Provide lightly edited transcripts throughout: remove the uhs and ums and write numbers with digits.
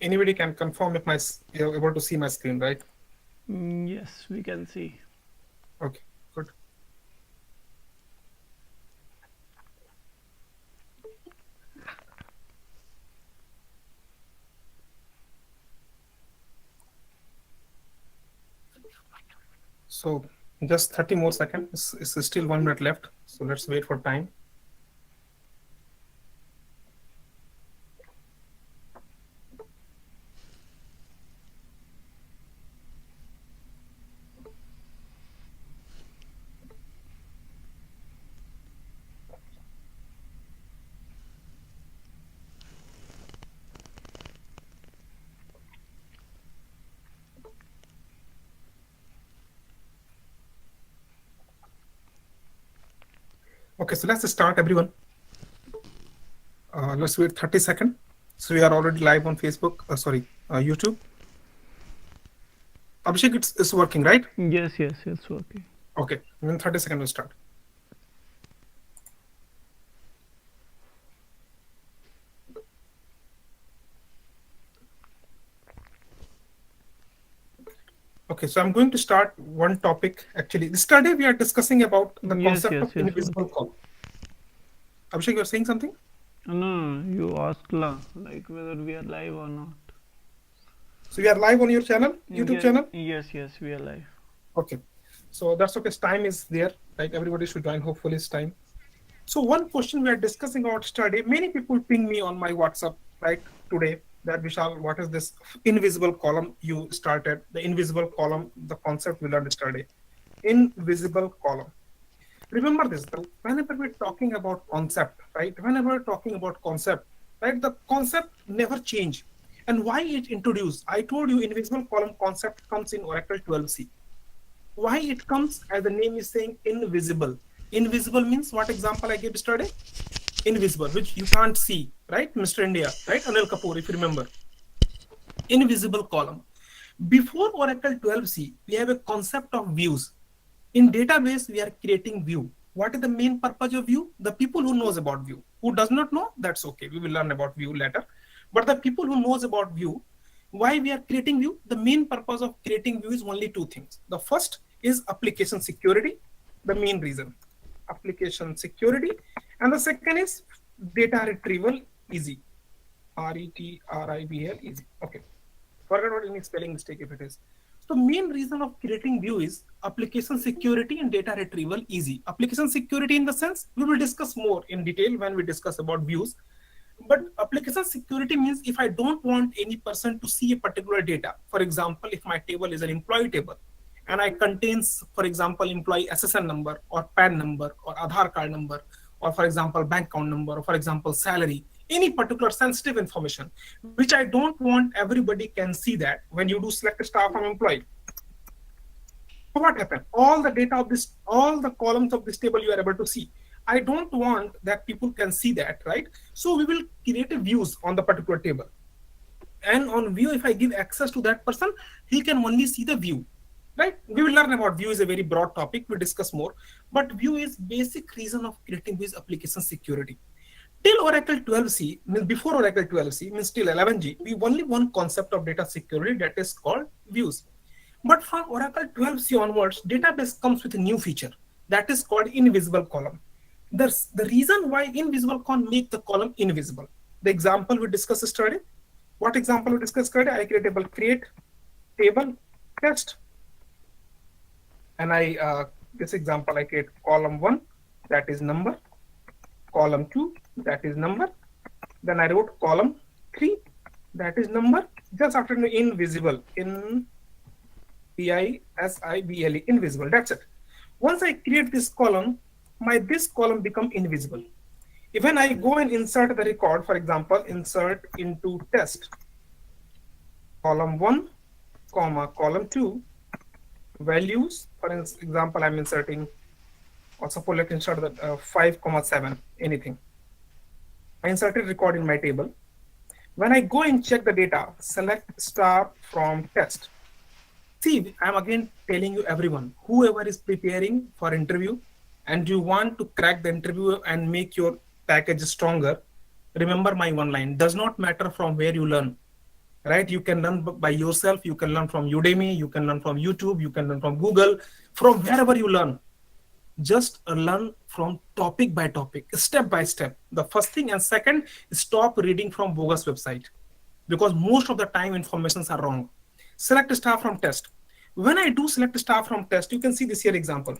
anybody can confirm if you're able to see my screen, right? Yes, we can see. Okay, good. So just 30 more seconds. It's still 1 minute left. So let's wait for time. Okay, so let's start, everyone. Let's wait 30 seconds. So we are already live on Facebook, YouTube. Abhishek, it's working, right? Yes, it's working. Okay, in 30 seconds we'll start. Okay, so I'm going to start one topic. Actually, this study we are discussing about the concept of invisible column. Abhishek, you're saying something? No, you asked like whether we are live or not. So we are live on your channel, YouTube channel? Yes, we are live. Okay, so that's okay. Time is there, right? Everybody should join. Hopefully, it's time. So one question we are discussing about study. Many people ping me on my WhatsApp, right, today, that Vishal, what is this invisible column you started? The invisible column, the concept we learned yesterday. Invisible column. Remember this, whenever we're talking about concept, right? Whenever we're talking about concept, right? The concept never change. And why it introduced? I told you invisible column concept comes in Oracle 12c. Why it comes, as the name is saying, invisible. Invisible means what example I gave yesterday? Invisible, which you can't see, right? Mr. India, right? Anil Kapoor, if you remember. Invisible column. Before Oracle 12c, we have a concept of views. In database, we are creating view. What is the main purpose of view? The people who knows about view. Who does not know, that's okay. We will learn about view later. But the people who knows about view, why we are creating view? The main purpose of creating view is only two things. The first is application security, the main reason. Application security. And the second is data retrieval easy. RETRIVL easy. Okay. Forget about any spelling mistake if it is. So main reason of creating view is application security and data retrieval easy. Application security in the sense, we will discuss more in detail when we discuss about views. But application security means if I don't want any person to see a particular data, for example, if my table is an employee table and I contains, for example, employee SSN number or PAN number or Aadhaar card number, or for example, bank account number, or for example, salary, any particular sensitive information, which I don't want everybody can see that when you do select a star from employee. So what happened? All the data of this, all the columns of this table you are able to see. I don't want that people can see that, right? So we will create a views on the particular table. And on view, if I give access to that person, he can only see the view, right? We will learn about view is a very broad topic. We'll discuss more. But view is basic reason of creating views application security. Till Oracle 12c, before Oracle 12c, means till 11g, we only one concept of data security that is called views. But from Oracle 12c onwards, database comes with a new feature that is called invisible column. The reason why invisible column make the column invisible. The example we discussed yesterday. What example we discussed yesterday? I create table test, and this example I create column 1, that is number, column 2, that is number, then I wrote column 3, that is number, just after invisible, in VISIBLE, invisible, that's it. Once I create this column, this column become invisible. When I go and insert the record, for example, insert into test, column 1, comma, column 2, values, for example, I'm inserting, or suppose let's insert the 5,7, anything. I inserted record in my table. When I go and check the data, select star from test. See, I'm again telling you everyone, whoever is preparing for interview and you want to crack the interview and make your package stronger, remember my one line, does not matter from where you learn, right? You can learn by yourself. You can learn from Udemy. You can learn from YouTube. You can learn from Google. From wherever you learn, just learn from topic by topic, step by step. The first thing, and second, stop reading from bogus website, because most of the time informations are wrong. Select star from test. When I do select star from test, you can see this here example.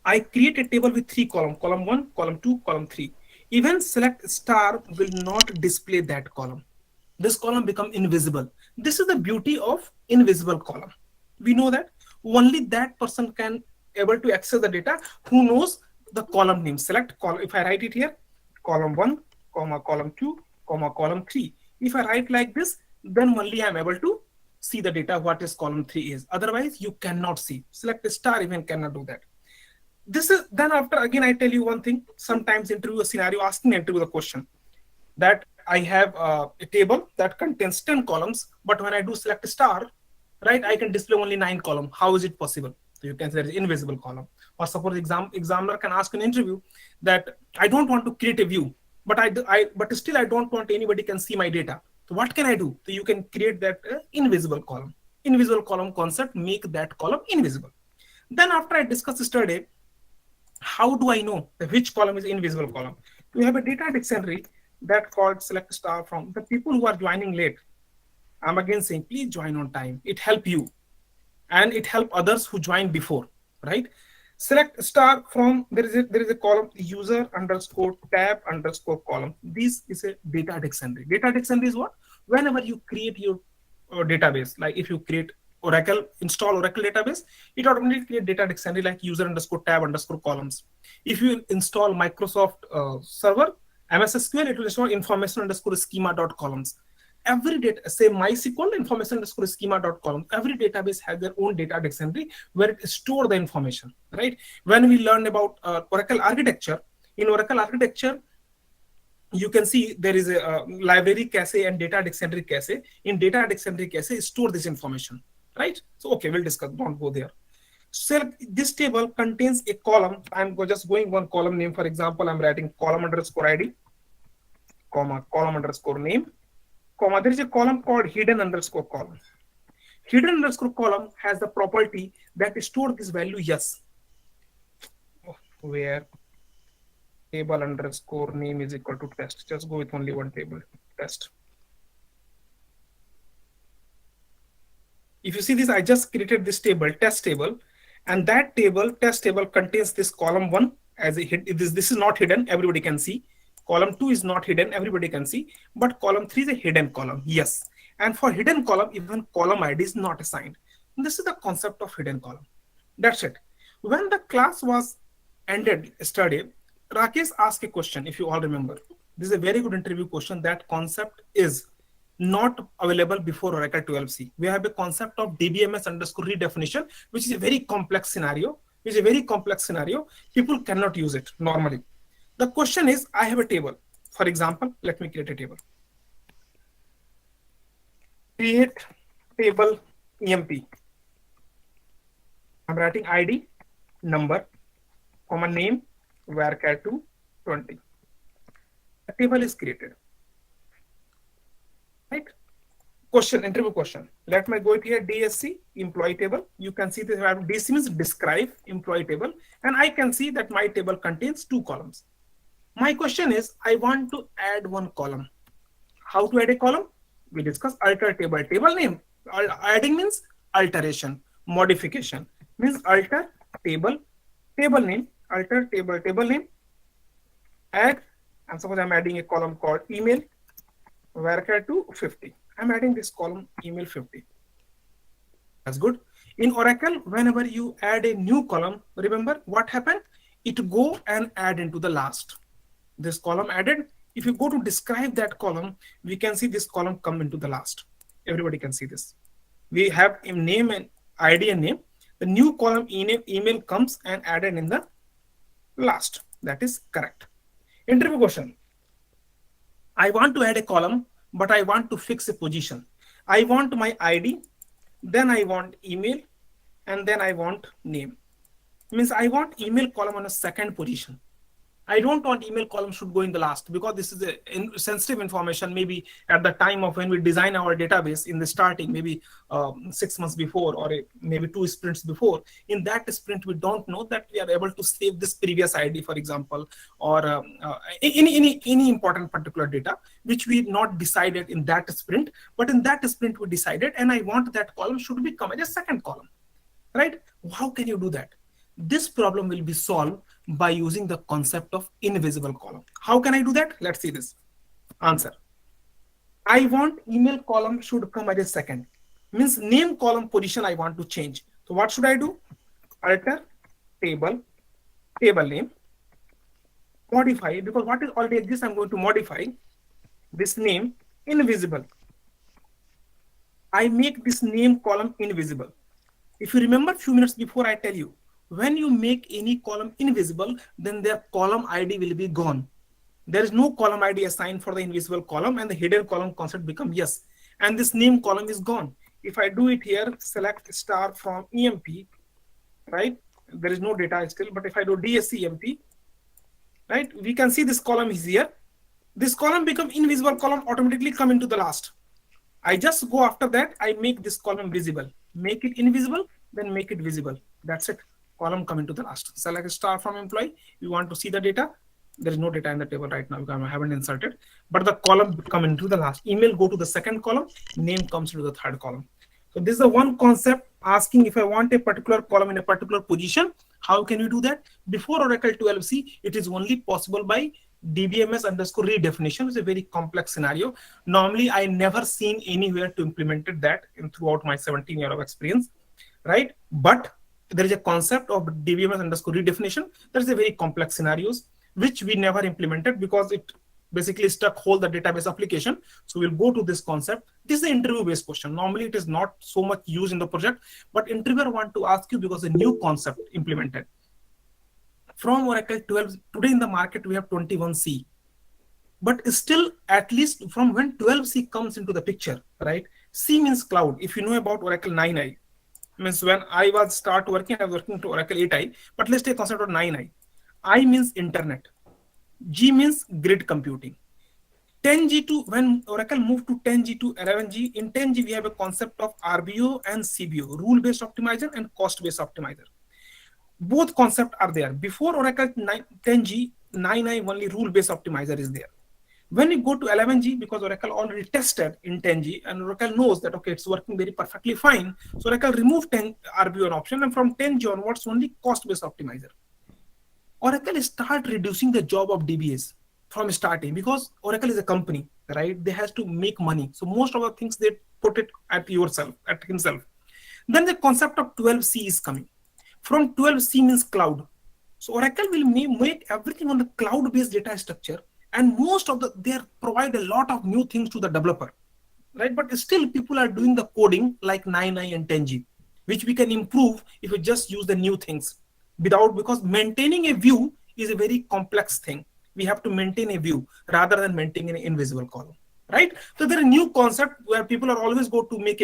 I create a table with 3 columns, column 1, column 2, column 3. Even select star will not display that column. This column become invisible. This is the beauty of invisible column. We know that only that person can able to access the data who knows the column name. Select column. If I write it here, column 1, comma, column 2, comma, column 3. If I write like this, then only I am able to see the data what is column 3 is. Otherwise, you cannot see. Select a star even cannot do that. This is then after again I tell you one thing. Sometimes interview a scenario asking interview the question that I have a table that contains 10 columns, but when I do select a star, right, I can display only 9 columns. How is it possible? So you can say there is invisible column. Or suppose examiner can ask an interview that I don't want to create a view, but but still I don't want anybody can see my data. So what can I do? So you can create that invisible column. Invisible column concept, make that column invisible. Then after I discuss yesterday, how do I know which column is invisible column? We have a data dictionary that called select star from. The people who are joining late, I'm again saying please join on time. It help you and it help others who joined before, right? Select star from, there is a column user underscore tab underscore column. This is a data dictionary. Data dictionary is what? Whenever you create your database, like if you create Oracle, install Oracle database, it automatically create data dictionary like user underscore tab underscore columns. If you install Microsoft server, MS SQL, it will install information underscore schema dot columns. Every data, say MySQL, information underscore schema dot column. Every database has their own data dictionary where it store the information, right? When we learn about Oracle architecture, in Oracle architecture, you can see there is a library cache and data dictionary cache. In data dictionary cache, store this information, right? So, okay, we'll discuss, don't go there. So this table contains a column. I'm just going one column name. For example, I'm writing column underscore ID, comma, column underscore name, comma. There is a column called hidden underscore column. Hidden underscore column has the property that store this value yes, where table underscore name is equal to test. Just go with only one table, test. If you see this, I just created this table, test table, and that table, test table, contains this column 1 as a hit. This is not hidden, everybody can see. Column 2 is not hidden, everybody can see, but column 3 is a hidden column, yes. And for hidden column, even column ID is not assigned. This is the concept of hidden column. That's it. When the class was ended yesterday, Rakesh asked a question, if you all remember. This is a very good interview question. That concept is not available before Oracle 12c. We have a concept of DBMS underscore redefinition, which is a very complex scenario. People cannot use it normally. The question is, I have a table. For example, let me create a table. Create table EMP. I'm writing ID, number, comma name, varchar2 20. A table is created. Right? Question, interview question. Let me go here, DSC, employee table. You can see this, DSC means describe employee table. And I can see that my table contains 2 columns. My question is, I want to add 1 column. How to add a column? We discuss alter table, table name. Adding means alteration, modification. Means alter table, table name, alter table, table name. Add, and suppose I'm adding a column called email, varchar2 50. I'm adding this column email 50. That's good. In Oracle, whenever you add a new column, remember what happened? It go and add into the last. This column added. If you go to describe that column, we can see this column come into the last. Everybody can see this. We have a name and ID and name. The new column email comes and added in the last. That is correct. Interview question. I want to add a column, but I want to fix a position. I want my ID, then I want email, and then I want name. Means I want email column on a second position. I don't want email column should go in the last, because this is a sensitive information. Maybe at the time of when we design our database in the starting, maybe 6 months before, or maybe 2 sprints before, in that sprint, we don't know that we are able to save this previous ID, for example, or any important particular data, which we not decided in that sprint, but in that sprint we decided, and I want that column should become a second column, right? How can you do that? This problem will be solved by using the concept of invisible column. How can I do that? Let's see this. Answer. I want email column should come as a second. Means name column position I want to change. So what should I do? Alter table, table name, modify, because what is already exists, I'm going to modify this name invisible. I make this name column invisible. If you remember a few minutes before, I tell you, when you make any column invisible, then their column ID will be gone. There is no column ID assigned for the invisible column, and the hidden column concept become yes. And this name column is gone. If I do it here, select star from EMP, right? There is no data still, but if I do DSC EMP, right, we can see this column is here. This column become invisible column, automatically come into the last. I just go after that, I make this column visible. Make it invisible, then make it visible. That's it. Column come into the last. Select star from employee. You want to see the data. There is no data in the table right now because I haven't inserted. But the column come into the last. Email go to the second column. Name comes to the third column. So this is the one concept asking if I want a particular column in a particular position. How can you do that? Before Oracle 12c, it is only possible by DBMS underscore redefinition. Is a very complex scenario. Normally, I never seen anywhere to implemented that throughout my 17 years of experience, right? But there is a concept of DBMS underscore redefinition. There is a very complex scenarios which we never implemented because it basically stuck whole the database application. So we'll go to this concept. This is an interview-based question. Normally, it is not so much used in the project, but interviewer want to ask you because a new concept implemented. From Oracle 12, today in the market, we have 21C. But still, at least from when 12C comes into the picture, right? C means cloud. If you know about Oracle 9i, means when I was start working, I was working to Oracle 8i, but let's take concept of 9i. I means internet. G means grid computing. 10G to, when Oracle moved to 10G to 11G, in 10G we have a concept of RBO and CBO, rule-based optimizer and cost-based optimizer. Both concepts are there. Before Oracle 10G, 9i only rule-based optimizer is there. When you go to 11G, because Oracle already tested in 10G and Oracle knows that, okay, it's working very perfectly fine. So Oracle removed 10 RBO option, and from 10G onwards, only cost-based optimizer. Oracle start reducing the job of DBAs from starting because Oracle is a company, right? They has to make money. So most of the things they put it at yourself, at himself. Then the concept of 12C is coming. From 12C means cloud. So Oracle will make everything on the cloud-based data structure, and most of they provide a lot of new things to the developer, right? But still people are doing the coding like 9i and 10G, which we can improve if we just use the new things because maintaining a view is a very complex thing. We have to maintain a view rather than maintaining an invisible column, right? So there is a new concept where people are always go to make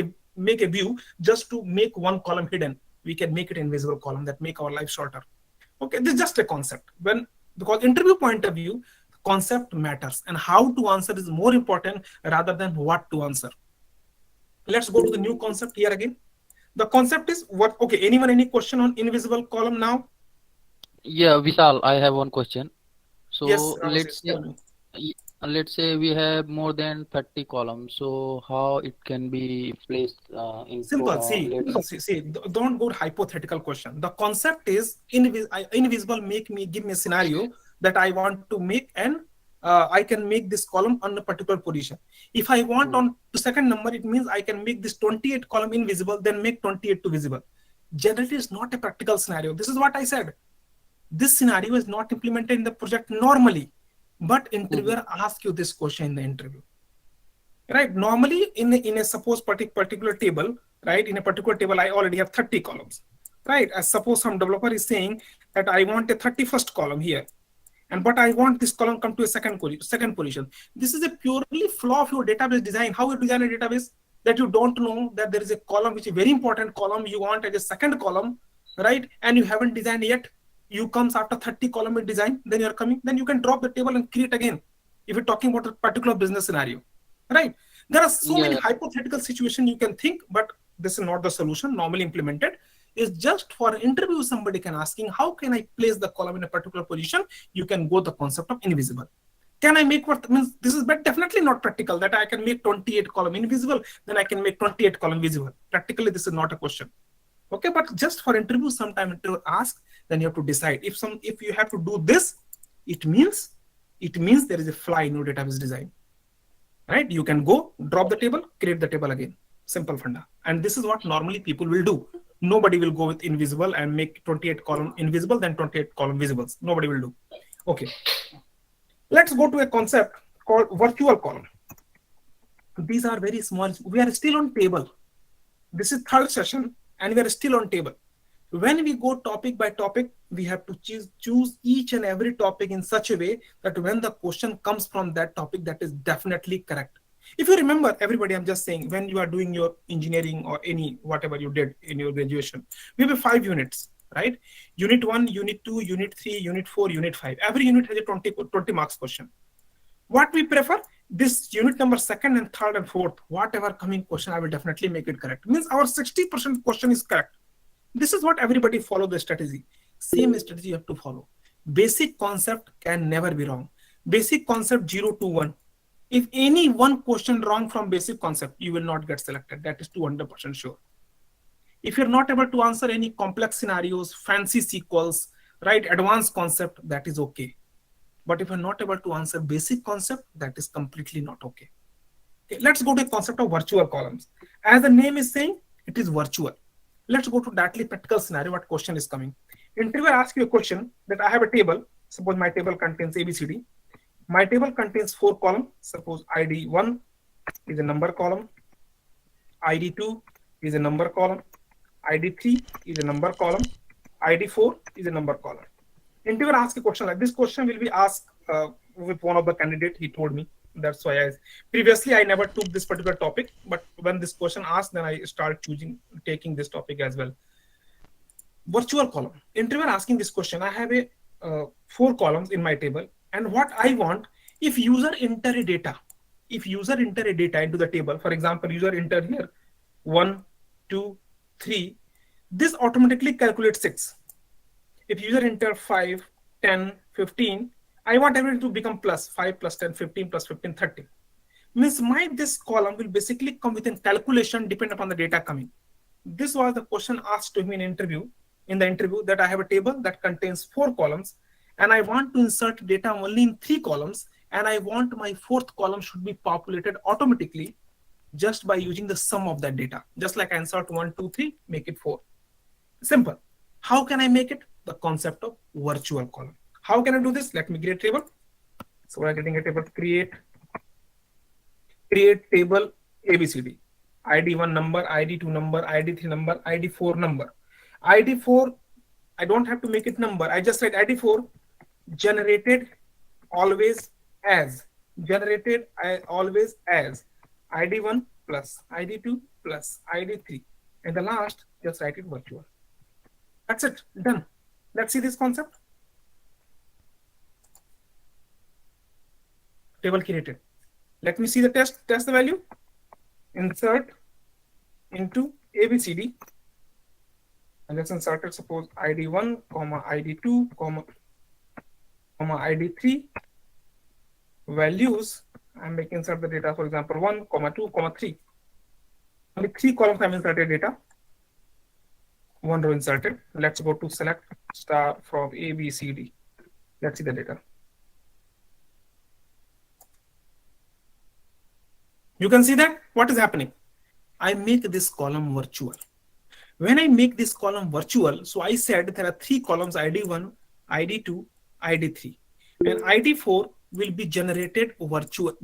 a view just to make one column hidden. We can make it invisible column that make our life shorter. Okay, this is just a concept. Because interview point of view, concept matters, and how to answer is more important rather than what to answer. Let's go to the new concept here again. The concept is what? Okay, anyone any question on invisible column now? Yeah, Vishal, I have one question. So Yes, let's say we have more than 30 columns. So how it can be placed in simple. See, don't go to hypothetical question. The concept is invisible. Give me a scenario that I want to make, and I can make this column on a particular position. If I want on the second number, it means I can make this 28 column invisible, then make 28 to visible. Generally, it's not a practical scenario. This is what I said. This scenario is not implemented in the project normally, but interviewer asks you this question in the interview, right? Normally, in a suppose particular table, right? In a particular table, I already have 30 columns, right? As suppose some developer is saying that I want a 31st column here, but I want this column come to a second position. This is a purely flaw of your database design. How you design a database that you don't know that there is a column which is a very important column you want as a second column, right? And you haven't designed yet. you comes after 30 column in design, then you're coming, then you can drop the table and create again. If you're talking about a particular business scenario, right? There are so Yeah, many yeah. hypothetical situations you can think, but this is not the solution normally implemented. Is just for interview, somebody can asking, how can I place the column in a particular position? You can go the concept of invisible. Can I make what means this is but definitely not practical that I can make 28 column invisible, then I can make 28 column visible. Practically, this is not a question. Okay, but just for interview, sometime interview ask, then you have to decide if you have to do this, it means there is a flaw in your database design. Right? You can go drop the table, create the table again. Simple funda. And this is what normally people will do. Nobody will go with invisible and make 28 column invisible, then 28 column visibles. Nobody will do. Okay. Let's go to a concept called virtual column. These are very small. We are still on table. This is third session and we are still on table. When we go topic by topic, we have to choose each and every topic in such a way that when the question comes from that topic, that is definitely correct. If you remember, everybody, I'm just saying, when you are doing your engineering or any whatever you did in your graduation, we have 5 units, right? Unit 1, Unit 2, Unit 3, Unit 4, Unit 5. Every unit has a 20 marks question. What we prefer, this unit number 2nd and 3rd and 4th, whatever coming question, I will definitely make it correct. Means our 60% question is correct. This is what everybody follow the strategy. Same strategy you have to follow. Basic concept can never be wrong. Basic concept 0 to 1. If any one question wrong from basic concept, you will not get selected. That is 200% sure. If you're not able to answer any complex scenarios, fancy SQLs, right, advanced concept, that is okay. But if you're not able to answer basic concept, that is completely not okay. Okay, let's go to the concept of virtual columns. As the name is saying, it is virtual. Let's go to directly practical scenario. What question is coming? Interviewer asks you a question that I have a table. Suppose my table contains ABCD. My table contains 4 columns. Suppose ID1 is a number column. ID2 is a number column. ID3 is a number column. ID4 is a number column. Interviewer asks a question like this. Question will be asked with one of the candidate. He told me. That's why previously I never took this particular topic, but when this question asked, then I start taking this topic as well. Virtual column. Interviewer asking this question. I have a 4 columns in my table, and what I want, if user enter a data into the table, for example, user enter here 1, 2, 3, this automatically calculates 6. If user enter 5, 10, 15, I want everything to become plus 5 plus 10, 15 plus 15, 30. Means this column will basically come with a calculation depending upon the data coming. This was the question asked to me in the interview that I have a table that contains 4 columns and I want to insert data only in 3 columns and I want my 4th column should be populated automatically just by using the sum of that data. Just like I insert 1, 2, 3, make it 4. Simple. How can I make it? The concept of virtual column. How can I do this? Let me create a table. So we're getting a table, create table ABCD. ID1 number, ID2 number, ID3 number, ID4 number. ID4, I don't have to make it number. I just write ID4 generated always as. Generated always as. ID1 plus ID2 plus ID3. And the last, just write it virtual. That's it, done. Let's see this concept. Table created. Let me see the test the value. Insert into ABCD. And let's insert it, suppose ID1, ID2, ID3. Values, I'm making insert the data, for example, 1, 2, 3. Only 3 columns I've inserted data. 1 row inserted. Let's go to select star from ABCD. Let's see the data. You can see that what is happening. I make this column virtual. When I make this column virtual, so I said there are 3 columns, ID1, ID2, ID3. And ID4 will be generated virtually,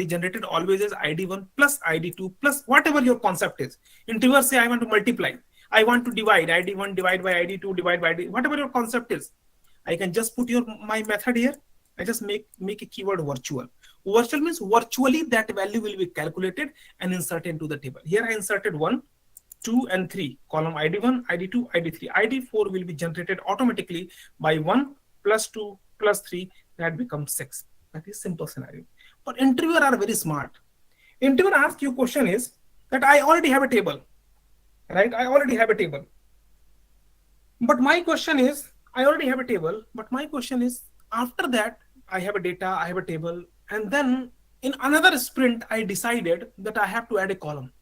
generated always as ID1 plus ID2 plus whatever your concept is. Interviewer say I want to multiply. I want to divide ID1 divide by ID2 divide by ID, whatever your concept is. I can just put my method here. I just make a keyword virtual. Virtual means virtually that value will be calculated and inserted into the table. Here I inserted 1, 2 and 3, column ID1, ID2, ID3. ID4 will be generated automatically by 1 plus 2 plus 3, that becomes 6. That is simple scenario. But interviewer are very smart. Interviewer asks you question is that I already have a table, right? I already have a table. But my question is, I already have a table, but my question is, after that, I have a data, I have a table, and then in another sprint, I decided that I have to add a column.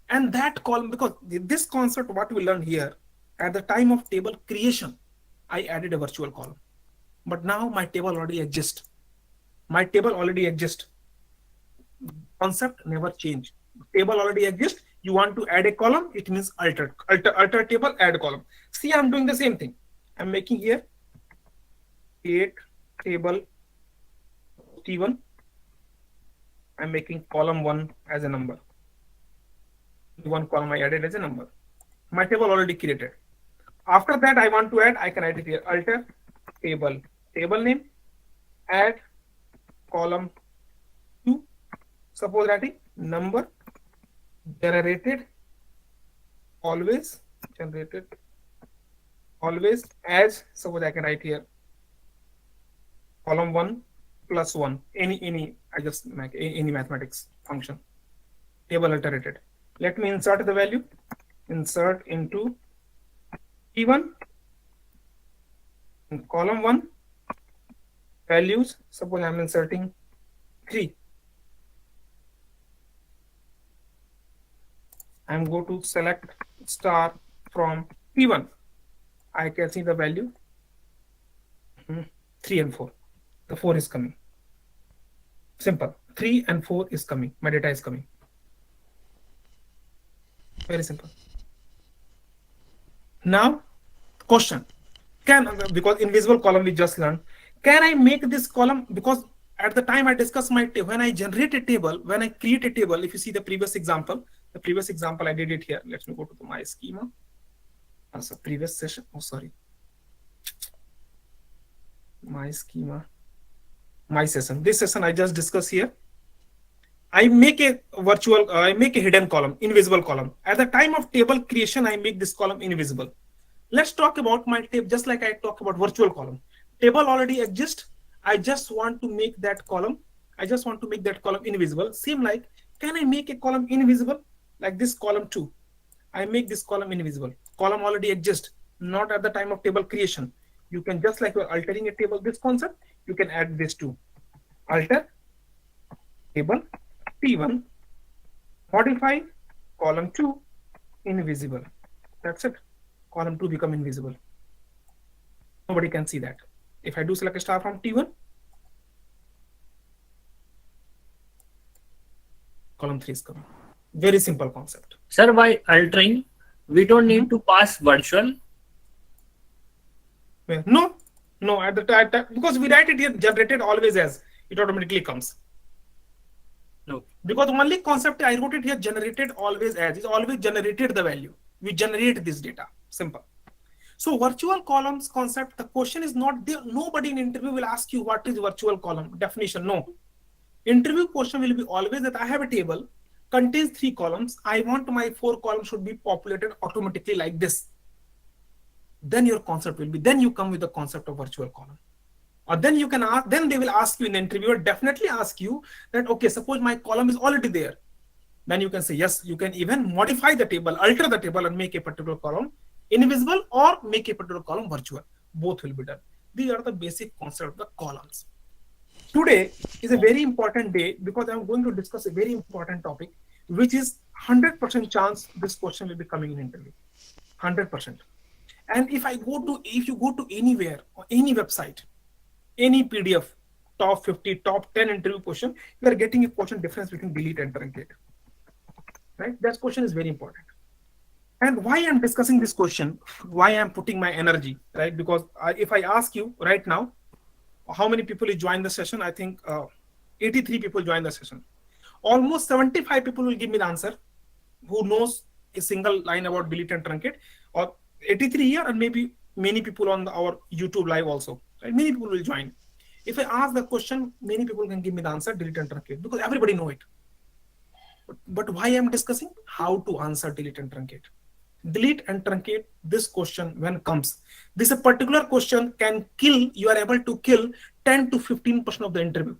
And that column, because this concept, what we learned here, at the time of table creation, I added a virtual column. But now my table already exists. My table already exists. Concept never changed. Table already exists. You want to add a column, it means alter table, add column. See, I'm doing the same thing. I'm making here create table T1. I'm making column 1 as a number. One column I added as a number. My table already created. After that, I want to add, I can add it here, alter table, table name, add column 2. Suppose that is number generated always as, suppose I can write here column 1 plus 1, any I just make any mathematics function, table iterated. Let me insert the value, insert into T1 in column 1 values. Suppose I'm inserting 3. I'm going to select star from T1. I can see the value 3 and 4. The 4 is coming. Simple. 3 and 4 is coming. My data is coming. Very simple. Now, question. Because invisible column we just learned, can I make this column? Because at the time I discussed when I generate a table, when I create a table, if you see the previous example I did it here. Let me go to my schema. That's a previous session. Oh, sorry. My schema. My session. This session I just discussed here. I make a hidden column, invisible column. At the time of table creation, I make this column invisible. Let's talk about my table, just like I talk about virtual column. Table already exists. I just want to make that column. Invisible. Same like, can I make a column invisible? Like this column 2. I make this column invisible. Column already exists, not at the time of table creation. You can, just like you're altering a table, this concept, you can add this too. Alter table T1, modify column 2 invisible. That's it. Column 2 become invisible. Nobody can see that. If I do select a star from T1, column 3 is coming. Very simple concept. Sir, by altering, we don't need to pass virtual. No, at the time, because we write it here generated always as, it automatically comes. No. Because only concept I wrote it here generated always as, is always generated the value. We generate this data. Simple. So virtual columns concept, the question is not there. Nobody in interview will ask you what is virtual column definition. No. Interview question will be always that I have a table, contains 3 columns. I want my 4 columns should be populated automatically like this. Then your concept will be, then you come with the concept of virtual column. Or then you can ask, then they will ask you in the interviewer, definitely ask you that, okay, suppose my column is already there. Then you can say, yes, you can even modify the table, alter the table and make a particular column invisible or make a particular column virtual. Both will be done. These are the basic concept of the columns. Today is a very important day because I'm going to discuss a very important topic, which is 100% chance this question will be coming in interview. 100%. And if you go to anywhere or any website, any PDF, top 50, top 10 interview question, you are getting a question difference between delete and truncate. Right? That question is very important. And why I'm discussing this question, why I'm putting my energy, right? Because if I ask you right now, how many people joined the session? I think 83 people joined the session. Almost 75 people will give me the answer who knows a single line about delete and truncate, or 83 here, and maybe many people on our YouTube live also. Right? Many people will join. If I ask the question, many people can give me the answer delete and truncate because everybody know it. But why I'm discussing how to answer delete and truncate. Delete and truncate, this question when comes, this a particular question can kill, you are able to kill 10 to 15% of the interview,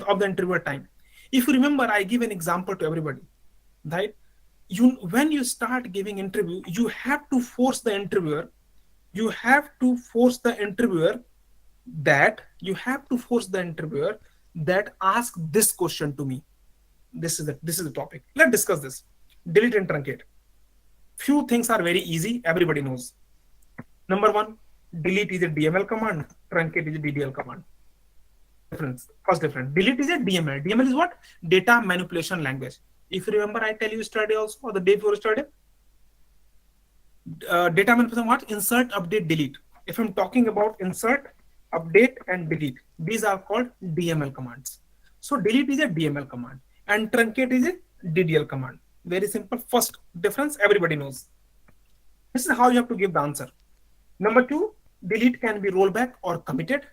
of the interviewer time. If you remember, I give an example to everybody, right? When you start giving interview, you have to force the interviewer, you have to force the interviewer that ask this question to me. This is the topic. Let's discuss this. Delete and truncate. Few things are very easy, everybody knows. Number one, delete is a DML command, truncate is a DDL command. First difference. Delete is a DML. DML is what? Data manipulation language. If you remember, I tell you yesterday also, or the day before yesterday, data manipulation what? Insert, update, delete. If I'm talking about insert, update, and delete, these are called DML commands. So delete is a DML command and truncate is a DDL command. Very simple. First difference, everybody knows. This is how you have to give the answer. Number two, delete can be rollback or committed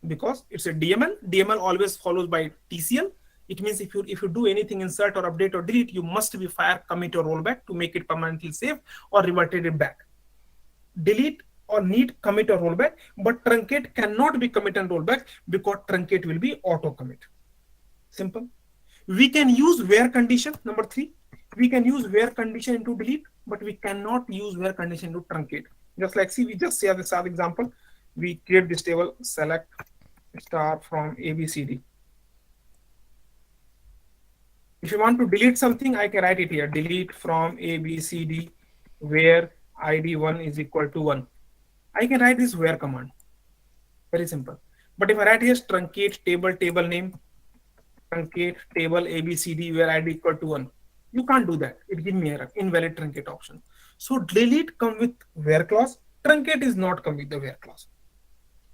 because it's a DML. DML always follows by TCL. It means if you do anything, insert or update or delete, you must be fire, commit or rollback to make it permanently safe or reverted it back. Delete or need commit or rollback, but truncate cannot be commit and rollback because truncate will be auto commit. Simple. We can use where condition. Number three, we can use where condition into delete, but we cannot use where condition into truncate. Just like, see, we just say this other example. We create this table, select star from ABCD. If you want to delete something, I can write it here. Delete from ABCD where ID1 is equal to 1. I can write this where command. Very simple. But if I write here truncate table name, truncate table ABCD where ID equal to 1, you can't do that. It gives me error, invalid truncate option. So delete come with where clause, truncate is not come with the where clause.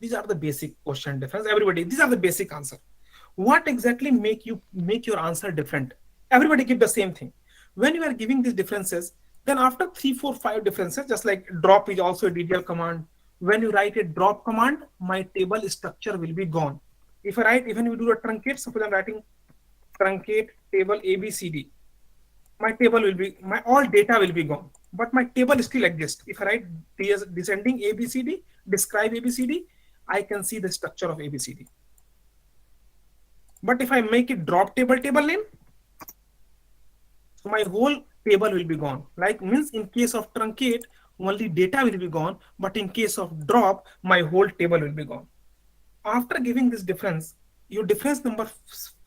These are the basic question difference. Everybody, these are the basic answer. What exactly make your answer different? Everybody give the same thing. When you are giving these differences, then after 3, 4, 5 differences, just like drop is also a DDL command. When you write a drop command, my table structure will be gone. If I write, even we do a truncate, suppose I'm writing truncate table ABCD, my table will be, my all data will be gone, but my table still exists. If I write descending ABCD, describe ABCD, I can see the structure of ABCD. But if I make it drop table name, so my whole table will be gone. Like means in case of truncate, only data will be gone, but in case of drop, my whole table will be gone. After giving this difference, your difference number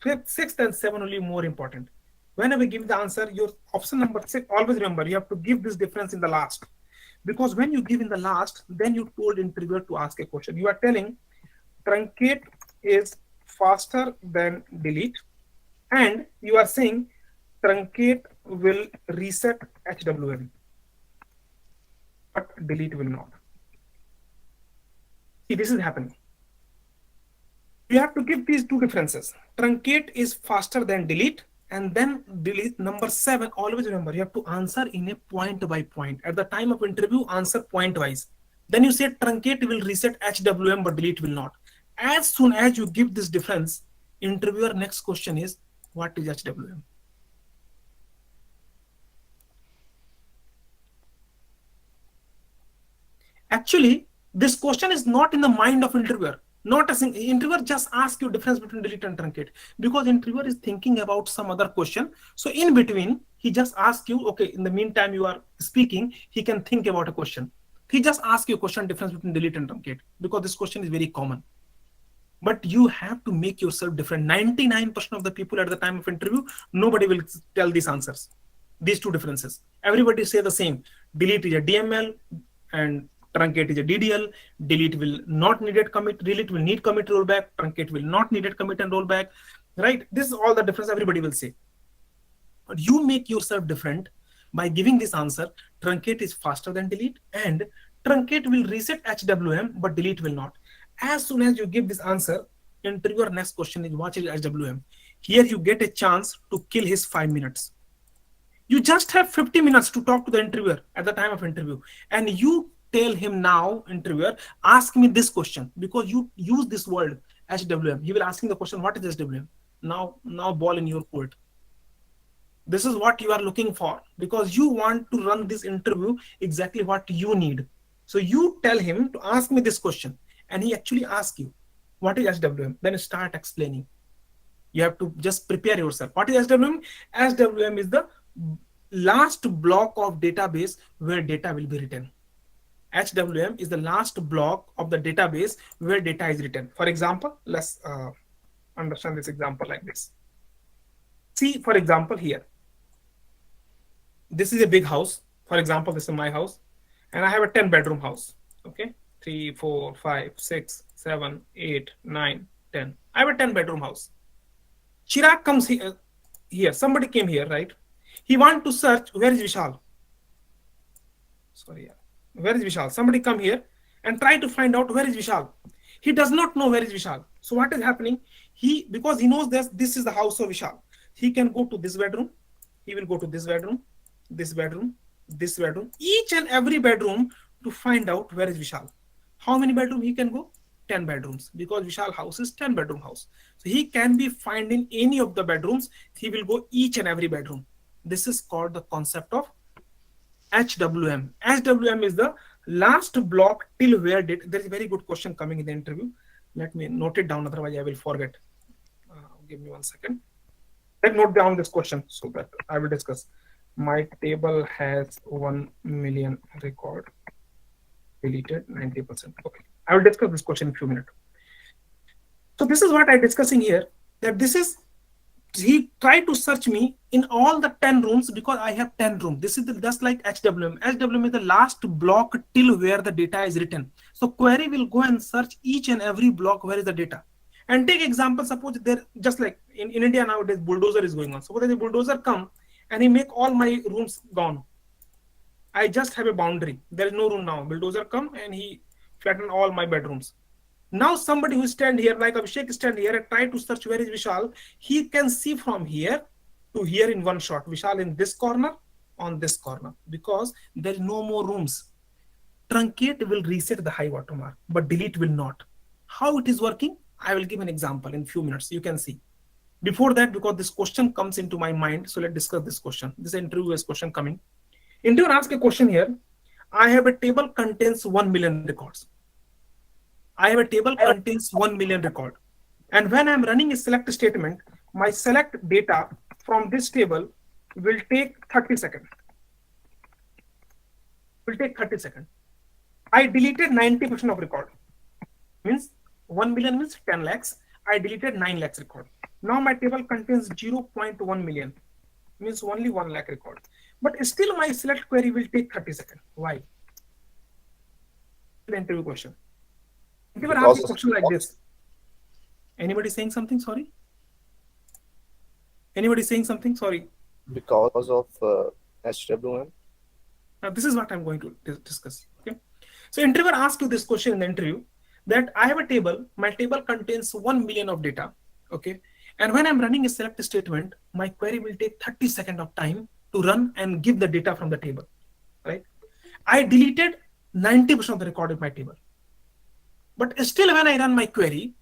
6 and 7 will be more important. Whenever you give the answer, your option number 6, always remember, you have to give this difference in the last. Because when you give in the last, then you told interviewer to ask a question. You are telling truncate is faster than delete, and you are saying truncate will reset HWM, but delete will not. See, this is happening. You have to give these two differences. Truncate is faster than delete, and then delete. Number 7, always remember, you have to answer in a point by point. At the time of interview, answer point wise. Then you say truncate will reset HWM, but delete will not. As soon as you give this difference, interviewer next question is, what is HWM? Actually, this question is not in the mind of interviewer. Not a single interviewer just ask you difference between delete and truncate, because interviewer is thinking about some other question. So in between, he just asks you, okay, in the meantime you are speaking, he can think about a question. He just asks you a question, difference between delete and truncate, because this question is very common. But you have to make yourself different. 99% of the people at the time of interview, nobody will tell these answers, these two differences. Everybody say the same. Delete is a DML and truncate is a DDL. Delete will not needed commit. Delete will need commit rollback. Truncate will not needed commit and rollback. Right? This is all the difference everybody will say. But you make yourself different by giving this answer. Truncate is faster than delete, and truncate will reset HWM, but delete will not. As soon as you give this answer, interviewer next question is, what is HWM? Here you get a chance to kill his 5 minutes. You just have 50 minutes to talk to the interviewer at the time of interview, and you tell him now, interviewer, ask me this question, because you use this word HWM. He will ask him the question, what is HWM? Now ball in your court. This is what you are looking for, because you want to run this interview exactly what you need. So you tell him to ask me this question, and he actually asks you, what is SWM? Then start explaining. You have to just prepare yourself. What is SWM? SWM is the last block of database where data will be written. HWM is the last block of the database where data is written. For example, let's understand this example like this. See, for example, here, this is a big house. For example, this is my house, and I have a 10-bedroom house. Okay, 3, 4, 5, 6, 7, 8, 9, 10. I have a 10-bedroom house. Chirag comes here. Somebody came here, right? He want to search, where is Vishal? Sorry, where is Vishal? Somebody come here and try to find out where is Vishal. He does not know where is Vishal. So what is happening? Because he knows this is the house of Vishal. He can go to this bedroom. He will go to this bedroom, this bedroom, this bedroom, each and every bedroom to find out where is Vishal. How many bedrooms he can go? 10 bedrooms, because Vishal house is 10-bedroom house. So he can be finding any of the bedrooms. He will go each and every bedroom. This is called the concept of HWM. HWM is the last block till where there is a very good question coming in the interview. Let me note it down, otherwise I will forget. Give me 1 second. Let's note down this question so that I will discuss. My table has 1 million record, deleted 90%. Okay, I will discuss this question in a few minutes. So this is what I'm discussing here, that he tried to search me in all the 10 rooms because I have 10 rooms. This is just like HWM. HWM is the last block till where the data is written. So query will go and search each and every block where is the data. And take example, suppose there, just like in India nowadays, bulldozer is going on. Suppose the bulldozer come and he make all my rooms gone. I just have a boundary. There is no room now. Bulldozer come and he flatten all my bedrooms. Now somebody who stand here, like Abhishek stand here and try to search where is Vishal, he can see from here to here in one shot. Vishal in this corner, on this corner, because there is no more rooms. Truncate will reset the high watermark, but delete will not. How it is working? I will give an example in few minutes. You can see. Before that, because this question comes into my mind, so let's discuss this question. This interview is question coming. Interviewer asks a question here. I have a table contains 1 million records. I have a table contains 1 million record. And when I'm running a select statement, my select data from this table will take 30 seconds. Will take 30 seconds. I deleted 90% of record. Means 1 million means 10 lakhs. I deleted 9 lakhs record. Now my table contains 0.1 million. Means only 1 lakh record. But still my select query will take 30 seconds. Why? The interview question. Interviewer asks a question like this. Anybody saying something? Sorry. Anybody saying something? Sorry. Because of HWM. Now this is what I'm going to discuss. Okay. So interviewer asks you this question in the interview, that I have a table. My table contains 1 million of data. Okay. And when I'm running a select statement, my query will take 30 seconds of time to run and give the data from the table. Right. I deleted 90% of the record of my table. But still when I run my query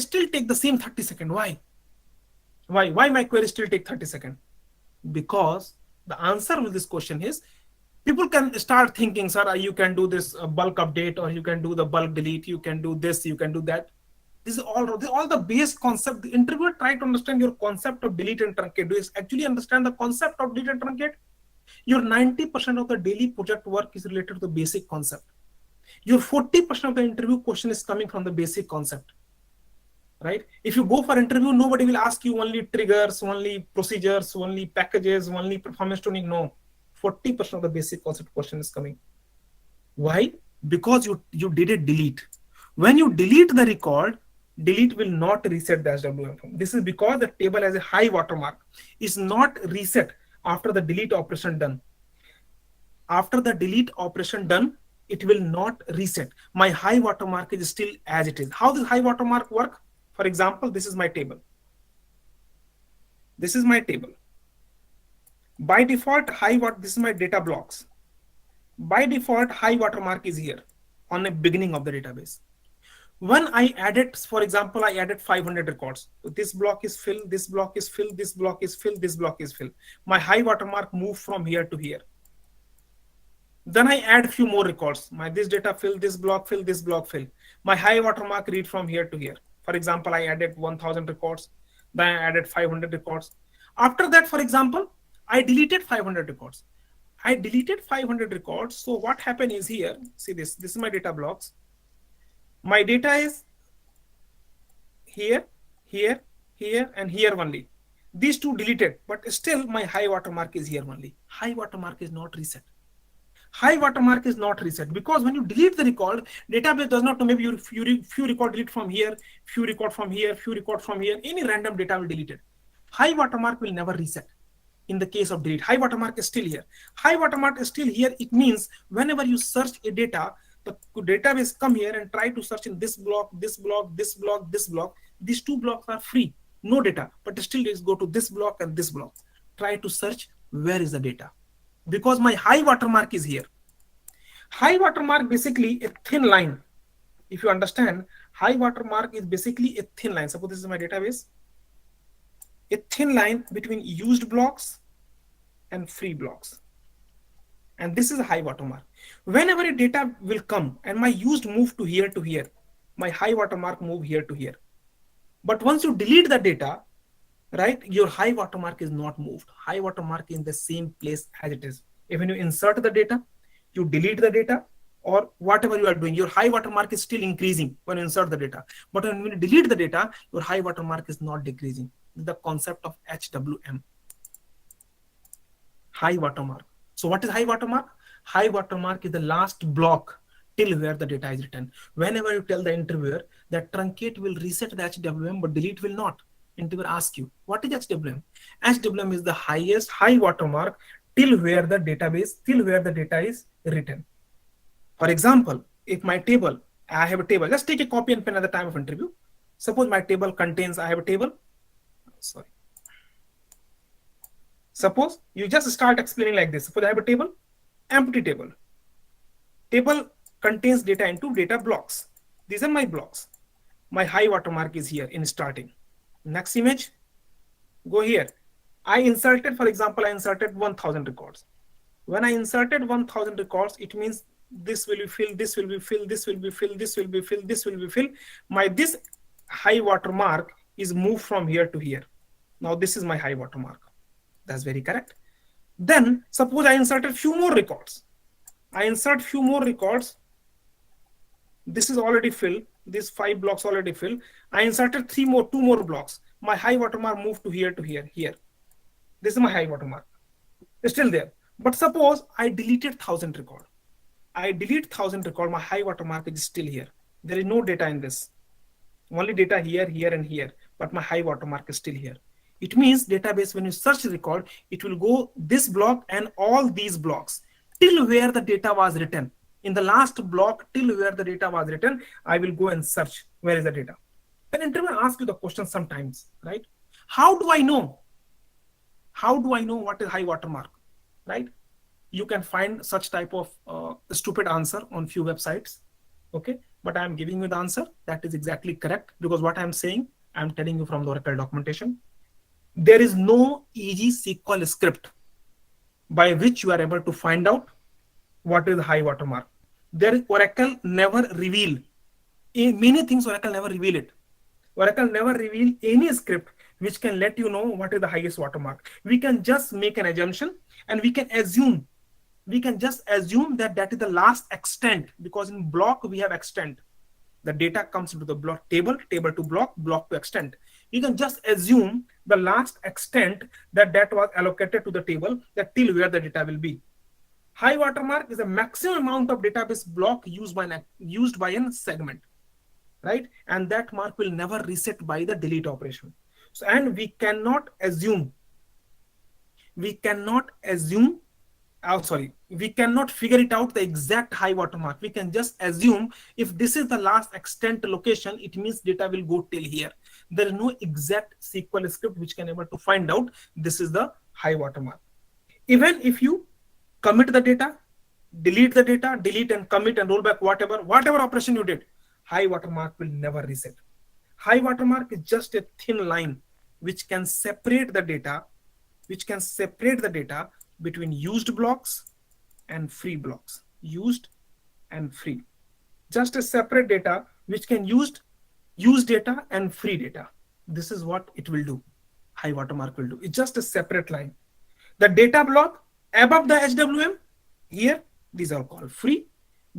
still take the same 30 seconds. Why? Why my query still take 30 seconds? Because the answer to this question is, people can start thinking, sir, you can do this bulk update, or you can do the bulk delete, you can do this, you can do that. This is all the base concept. The interviewer try to understand your concept of delete and truncate. Do you actually understand the concept of delete and truncate? Your 90% of the daily project work is related to the basic concept. Your 40% of the interview question is coming from the basic concept. Right? If you go for interview, nobody will ask you only triggers, only procedures, only packages, only performance tuning. No, 40% of the basic concept question is coming. Why? Because you did a delete. When you delete the record, delete will not reset the SWM. This is because the table has a high watermark. It's not reset after the delete operation done. After the delete operation done, it will not reset. My high watermark is still as it is. How does high watermark work? For example, this is my table. This is my table. By default, this is my data blocks. By default, high watermark is here on the beginning of the database. When I added, for example, I added 500 records. So this block is filled, this block is filled, this block is filled, this block is filled. My high watermark moved from here to here. Then I add few more records. My this data fill, this block fill, this block fill. My high watermark read from here to here. For example, I added 1000 records. Then I added 500 records. After that, for example, I deleted 500 records. I deleted 500 records. So what happened is here, see this is my data blocks. My data is here, here, here, and here only. These two deleted, but still my high watermark is here only. High watermark is not reset. High watermark is not reset because when you delete the record, database does not know, maybe you few record delete from here, few record from here, few record from here, any random data will delete it. High watermark will never reset. In the case of delete, high watermark is still here. High watermark is still here. It means whenever you search a data, the database come here and try to search in this block, this block, this block, this block. These two blocks are free, no data, but still let's go to this block and this block. Try to search where is the data. Because my high watermark is here. High watermark basically a thin line. If you understand, high watermark is basically a thin line. Suppose this is my database. A thin line between used blocks and free blocks. And this is a high watermark. Whenever a data will come and my used move to here, my high watermark move here to here. But once you delete the data, right, your high watermark is not moved. High watermark is in the same place as it is. Even you insert the data, you delete the data, or whatever you are doing, your high watermark is still increasing when you insert the data. But when you delete the data, your high watermark is not decreasing. The concept of HWM. High watermark. So what is high watermark? High watermark is the last block till where the data is written. Whenever you tell the interviewer that truncate will reset the HWM, but delete will not, interviewer asks you, what is HWM? HWM is the highest high watermark till where the database, till where the data is written. For example, if my table, I have a table, let's take a copy and pen at the time of interview. Suppose my table contains, I have a table. Sorry. Suppose you just start explaining like this. Suppose I have a table, empty table. Table contains data into data blocks. These are my blocks. My high watermark is here in starting. Next image, go here. I inserted, for example, I inserted 1000 records. When I inserted 1000 records, it means this will be filled, this will be filled, this will be filled, this will be filled, this will be filled. My this high watermark is moved from here to here. Now this is my high watermark. That's very correct. Then suppose I inserted few more records. I insert few more records. This is already filled. These 5 blocks already filled. I inserted two more blocks. My high watermark moved to here, here. This is my high watermark. It's still there. But suppose I deleted 1000 record. I delete 1000 record. My high watermark is still here. There is no data in this. Only data here, here, and here. But my high watermark is still here. It means database, when you search the record, it will go this block and all these blocks till where the data was written. In the last block, till where the data was written, I will go and search where is the data. An interviewer asks you the question sometimes, right? How do I know? How do I know what is high watermark, right? You can find such type of stupid answer on few websites, okay? But I'm giving you the answer that is exactly correct, because what I'm saying, I'm telling you from the Oracle documentation. There is no easy SQL script by which you are able to find out what is the high watermark. Oracle never reveal many things. Oracle never reveal it. Oracle never reveal any script which can let you know what is the highest watermark. We can just make an assumption, and we can assume. We can just assume that that is the last extent, because in block we have extent. The data comes into the block table, table to block, block to extent. You can just assume the last extent that was allocated to the table, that till where the data will be. High watermark is the maximum amount of database block used by a segment, right? And that mark will never reset by the delete operation. So, and we cannot assume. We cannot figure it out the exact high watermark. We can just assume if this is the last extent location, it means data will go till here. There is no exact SQL script which can able to find out this is the high watermark. Even if you commit the data, delete the data, delete and commit and roll back, whatever operation you did, high watermark will never reset. High watermark is just a thin line which can separate the data, between used blocks and free blocks. Used and free. Just a separate data which can use data and free data. This is what it will do. High watermark will do. It's just a separate line. The data block above the HWM, here, these are called free.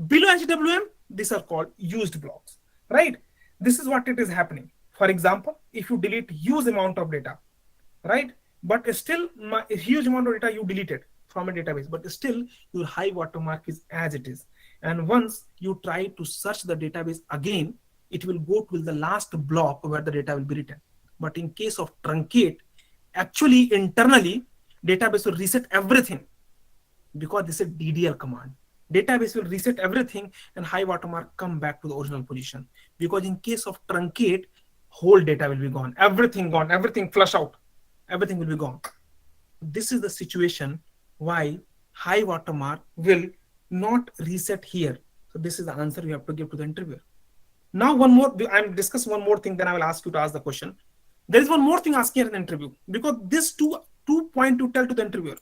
Below HWM, these are called used blocks, right? This is what it is happening. For example, if you delete huge amount of data, right? But still a huge amount of data you deleted from a database, but still your high watermark is as it is. And once you try to search the database again, it will go to the last block where the data will be written. But in case of truncate, actually internally, database will reset everything because this is DDL command. Database will reset everything and high watermark come back to the original position. Because in case of truncate, whole data will be gone, everything flush out, everything will be gone. This is the situation why high watermark will not reset here. So this is the answer you have to give to the interviewer. Now one more, I'm discussing one more thing, then I will ask you to ask the question. There is one more thing asked here in the interview, because this two point to tell to the interviewer.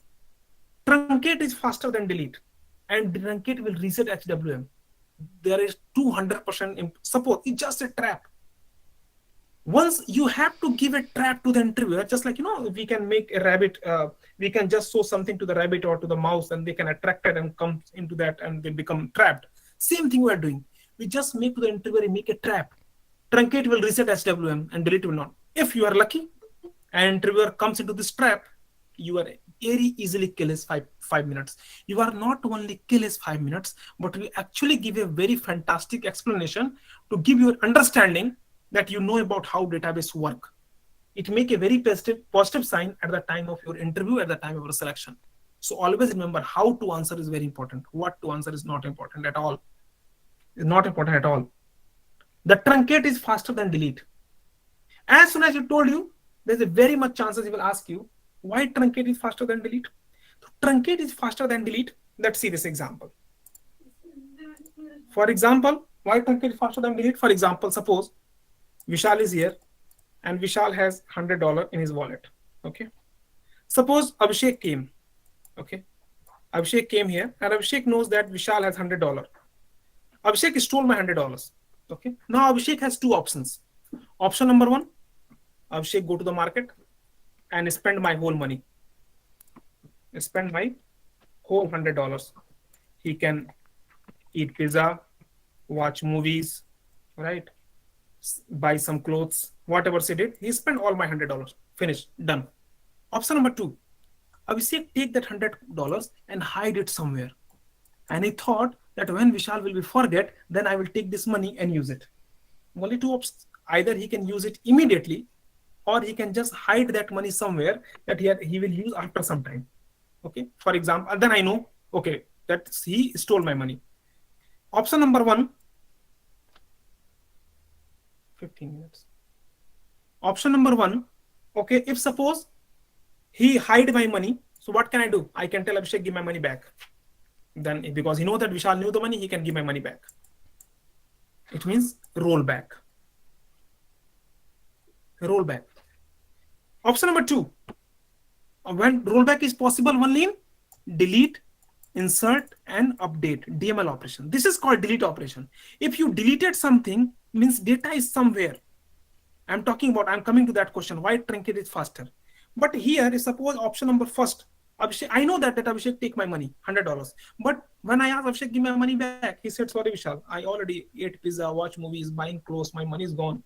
Truncate is faster than delete, and truncate will reset HWM. There is 200%, suppose it's just a trap. Once you have to give a trap to the interviewer, just like, we can make a rabbit, we can just show something to the rabbit or to the mouse and they can attract it and come into that and they become trapped. Same thing we are doing. We just make to the interviewer, make a trap. Truncate will reset HWM and delete will not. If you are lucky and interviewer comes into this trap, you are very easily kill his five minutes. You are not only kill his 5 minutes, but we actually give a very fantastic explanation to give you an understanding that you know about how database work. It make a very positive sign at the time of your interview, at the time of your selection. So always remember, how to answer is very important. What to answer is not important at all. It's not important at all. The truncate is faster than delete. As soon as you told you, there's a very much chances he will ask you, why truncate is faster than delete? So truncate is faster than delete. Let's see this example. For example, why truncate is faster than delete? For example, suppose Vishal is here and Vishal has $100 in his wallet. Okay. Suppose Abhishek came. Okay. Abhishek came here and Abhishek knows that Vishal has $100. Abhishek stole my $100. Okay. Now Abhishek has two options. Option number one, Abhishek go to the market and spend my whole money. Spend my whole $100. He can eat pizza, watch movies, right? Buy some clothes, whatever he did, he spent all my $100. Finished, done. Option number two, Abhishek take that $100 and hide it somewhere. And he thought that when Vishal will be forget, then I will take this money and use it. Only two options. Either he can use it immediately, or he can just hide that money somewhere that he will use after some time. Okay. For example, then I know, okay, that he stole my money. Option number one, 15 minutes. Option number one, okay, if suppose he hide my money, so what can I do? I can tell Abhishek, give my money back. Then because he knows that Vishal knew the money, he can give my money back. It means roll back. Roll back. Option number two, when rollback is possible only in delete, insert and update, DML operation. This is called delete operation. If you deleted something, means data is somewhere. I'm coming to that question, why truncate is faster. But here is suppose option number first, Abhishek, I know that Abhishek take my money, $100. But when I asked Abhishek, give my money back, he said, sorry Vishal, I already ate pizza, watch movies, buying clothes, my money is gone.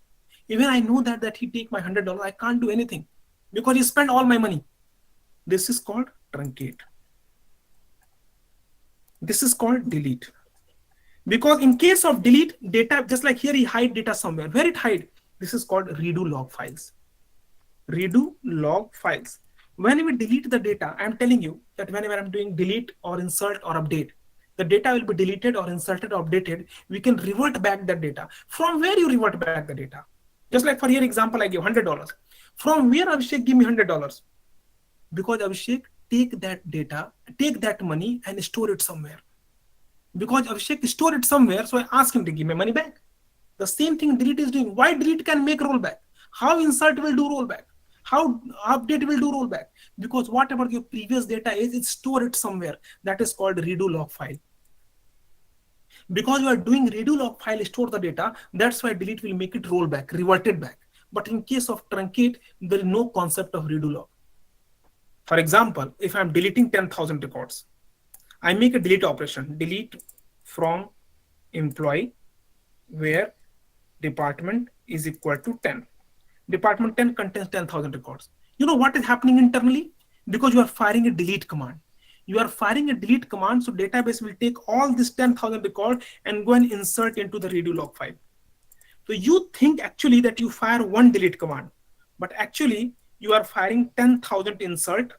Even I know that he take my $100, I can't do anything because he spent all my money. This is called truncate. This is called delete. Because in case of delete, data, just like here he hide data somewhere. Where it hide? This is called redo log files. Redo log files. When we delete the data, I'm telling you that whenever I'm doing delete or insert or update, the data will be deleted or inserted or updated. We can revert back that data. From where you revert back the data? Just like for here example, I give $100. From where Abhishek give me $100? Because Abhishek take that data, take that money and store it somewhere. Because Abhishek store it somewhere, so I ask him to give my money back. The same thing delete is doing. Why delete can make rollback? How insert will do rollback? How update will do rollback? Because whatever your previous data is, it's stored somewhere. That is called redo log file. Because you are doing redo log file, store the data, that's why delete will make it roll back, revert it back. But in case of truncate, there is no concept of redo log. For example, if I'm deleting 10,000 records, I make a delete operation, delete from employee where department is equal to 10. Department 10 contains 10,000 records. You know what is happening internally? Because you are firing a delete command. You are firing a delete command, so database will take all this 10,000 record and go and insert into the redo log file. So you think actually that you fire one delete command, but actually you are firing 10,000 insert,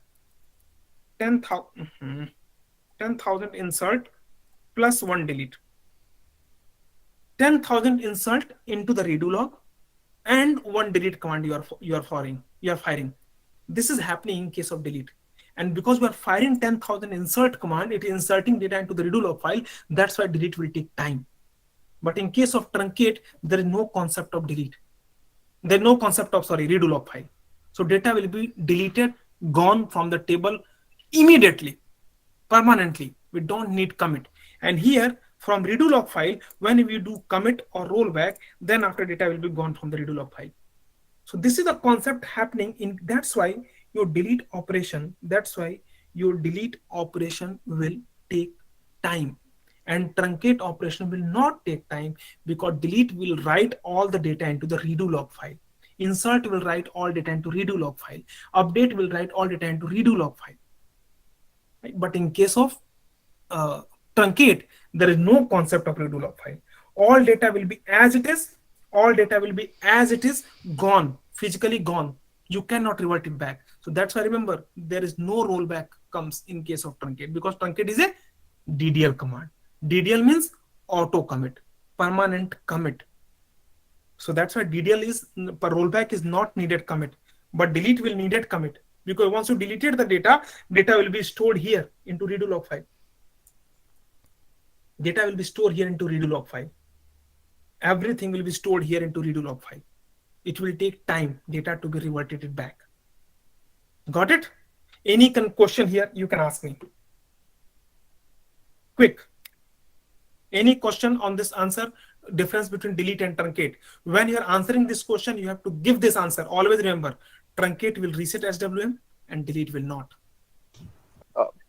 10,000 insert plus one delete. 10,000 insert into the redo log and one delete command you are firing. This is happening in case of delete. And because we are firing 10,000 insert command, it is inserting data into the redo log file. That's why delete will take time. But in case of truncate, there is no concept of delete. There is no concept of, redo log file. So data will be deleted, gone from the table immediately, permanently. We don't need commit. And here, from redo log file, when we do commit or rollback, then after data will be gone from the redo log file. So this is the concept happening in, that's why your delete operation will take time, and truncate operation will not take time, because delete will write all the data into the redo log file. Insert will write all data into redo log file. Update will write all data into redo log file. Right? But in case of truncate, there is no concept of redo log file. All data will be as it is. All data will be as it is, gone, physically gone. You cannot revert it back. So that's why, remember, there is no rollback comes in case of truncate, because truncate is a DDL command. DDL means auto commit, permanent commit. So that's why DDL is, per rollback is not needed commit, but delete will needed commit, because once you deleted the data will be stored here into redo log file. Data will be stored here into redo log file. Everything will be stored here into redo log file. It will take time, data to be reverted back. Got it? Any question here, you can ask me. Quick. Any question on this answer? Difference between delete and truncate. When you are answering this question, you have to give this answer. Always remember, truncate will reset SWM and delete will not.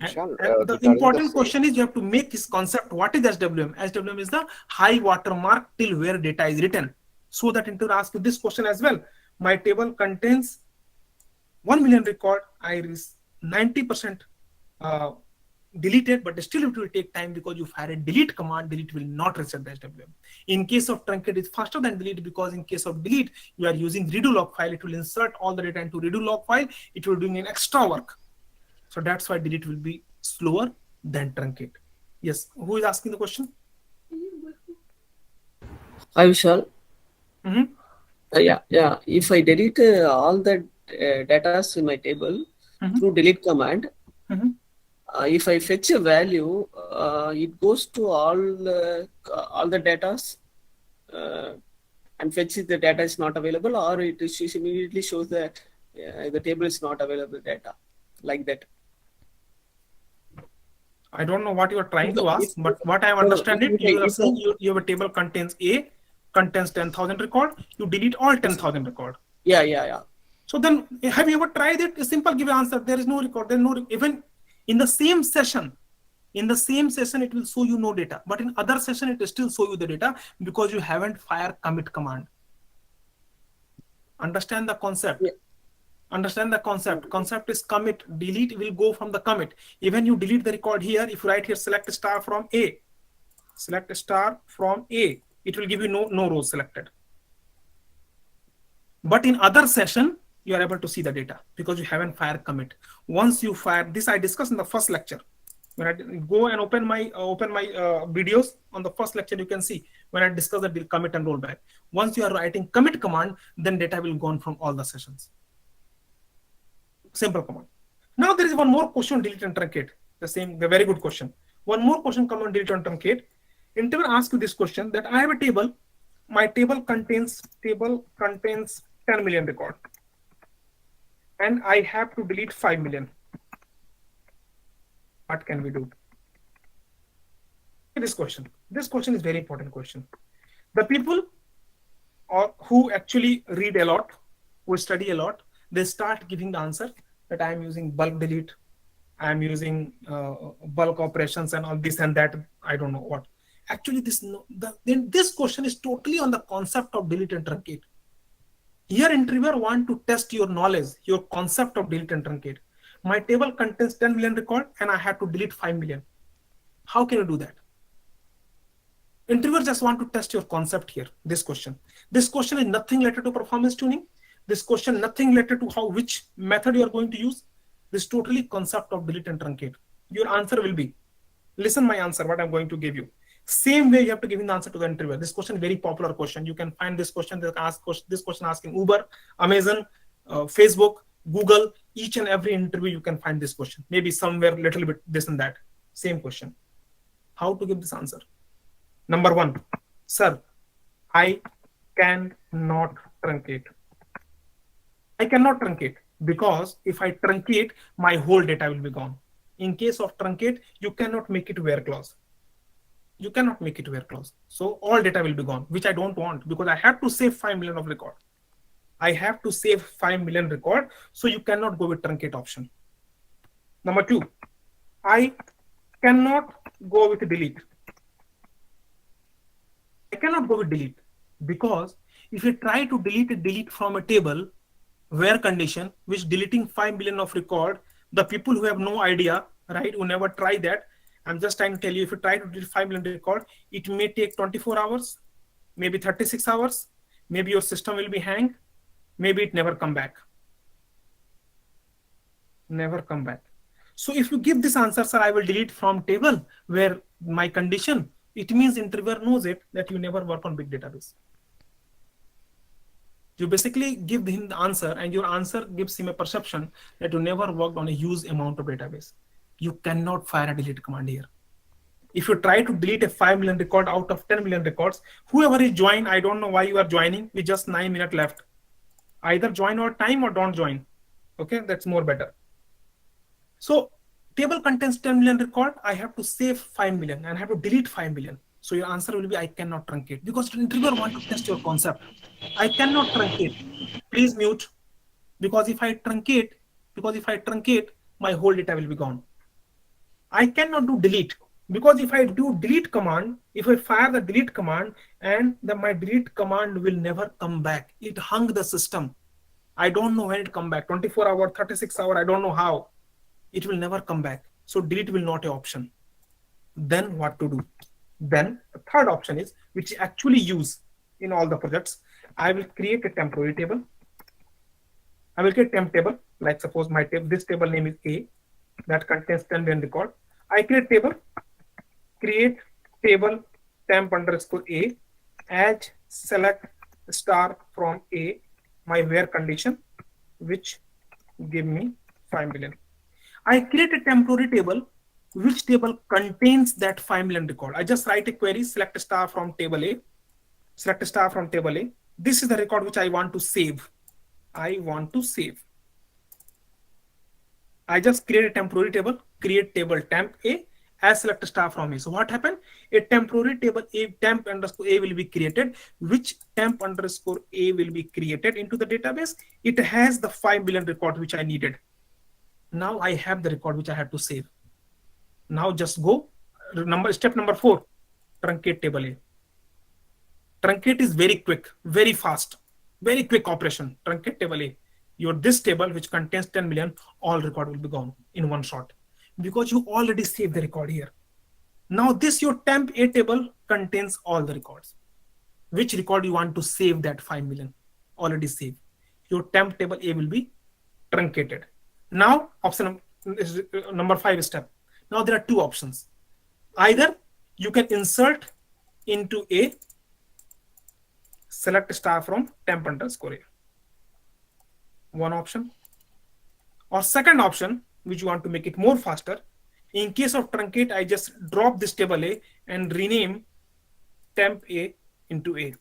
Vishal, The important question is you have to make this concept. What is SWM? SWM is the high watermark till where data is written. So that it will ask you this question as well. My table contains 1 million record. I is 90% deleted, but still it will take time because you fire a delete command. Delete will not reset the SWM. In case of truncate, it's faster than delete, because in case of delete, you are using redo log file. It will insert all the data into redo log file. It will doing an extra work. So that's why delete will be slower than truncate. Yes, who is asking the question? Hi, Vishal. Mm-hmm. Yeah. If I delete all the data in my table through delete command, if I fetch a value, it goes to all the data and fetches the data is not available, or it immediately shows that the table is not available data, like that. I don't know what you are trying to ask, but what I have understand it, you are saying your table contains A, contains 10,000 record, you delete all 10,000 record. Yeah. So then, have you ever tried it? A simple give answer. There is no record. There is no, even in the same session, it will show you no data. But in other session, it will still show you the data because you haven't fired commit command. Understand the concept. Yeah. Understand the concept. Concept is commit. Delete will go from the commit. Even you delete the record here, if you write here select star from A, select star from A, it will give you no rows selected. But in other session, you are able to see the data because you haven't fired commit. Once you fire this, I discussed in the first lecture. When I go and open my videos on the first lecture, you can see when I discuss the commit and rollback. Once you are writing commit command, then data will go on from all the sessions. Simple command. Now there is one more question, delete and truncate. The very good question. One more question come on delete and truncate. Interviewer asks you this question that I have a table my table contains 10 million record, and I have to delete 5 million. What can we do? This question is very important question. The people who actually read a lot, who study a lot, they start giving the answer that I am using bulk delete, I am using bulk operations and all this and that, I don't know what. Actually, this question is totally on the concept of delete and truncate. Here interviewer want to test your knowledge, your concept of delete and truncate. My table contains 10 million record and I have to delete 5 million. How can you do that? Interviewer just want to test your concept here. This question is nothing related to performance tuning. This question nothing related to which method you are going to use. This totally concept of delete and truncate. Your answer will be, listen my answer, what I'm going to give you. Same way you have to give the answer to the interviewer. This question, very popular question. You can find this question. They ask this question asking Uber, Amazon, Facebook, Google. Each and every interview you can find this question. Maybe somewhere little bit this and that. Same question. How to give this answer? Number one, sir, I cannot truncate. I cannot truncate because if I truncate, my whole data will be gone. In case of truncate, you cannot make it where clause. You cannot make it where clause. So all data will be gone, which I don't want because I have to save 5 million of record. I have to save 5 million record. So you cannot go with truncate option. Number two, I cannot go with delete. I cannot go with delete because if you try to delete from a table where condition, which deleting 5 million of record, the people who have no idea, right, who never try that, I'm just trying to tell you, if you try to delete 5 million record, it may take 24 hours, maybe 36 hours, maybe your system will be hanged, maybe it never come back. Never come back. So if you give this answer, sir, I will delete from table where my condition, it means interviewer knows it that you never work on big database. You basically give him the answer and your answer gives him a perception that you never worked on a huge amount of database. You cannot fire a delete command here. If you try to delete a 5 million record out of 10 million records, whoever is joined, I don't know why you are joining with just 9 minutes left. Either join our time or don't join. Okay, that's more better. So table contains 10 million record. I have to save 5 million and I have to delete 5 million. So your answer will be, I cannot truncate because the interviewer wants to test your concept. I cannot truncate. Please mute. Because if I truncate, my whole data will be gone. I cannot do delete because if I do delete command, if I fire the delete command and my delete command will never come back. It hung the system. I don't know when it come back, 24 hours, 36 hours, I don't know how. It will never come back. So delete will not be an option. Then what to do? Then the third option is, which I actually use in all the projects, I will create a temporary table. I will create a temp table, like suppose my this table name is A, that contains 10 million record. I create table temp underscore A, add select star from A, my where condition, which give me 5 million. I create a temporary table, which table contains that 5 million record. I just write a query, select star from table A, select star from table A. This is the record which I want to save. I want to save. I just create a temporary table, create table temp A, as select star from A. So what happened? A temporary table A, temp underscore A will be created, which temp underscore A will be created into the database. It has the 5 million record which I needed. Now I have the record which I have to save. Now just go, step number 4, truncate table A. Truncate is very quick, very fast, very quick operation. Truncate table A. This table which contains 10 million, all record will be gone in one shot because you already saved the record here. Now this your temp A table contains all the records. Which record you want to save that 5 million? Already saved. Your temp table A will be truncated. Now option number 5 step. Now there are two options. Either you can insert into A, select star from temp underscore A. One option. Or second option, which you want to make it more faster. In case of truncate, I just drop this table A and rename temp A into A.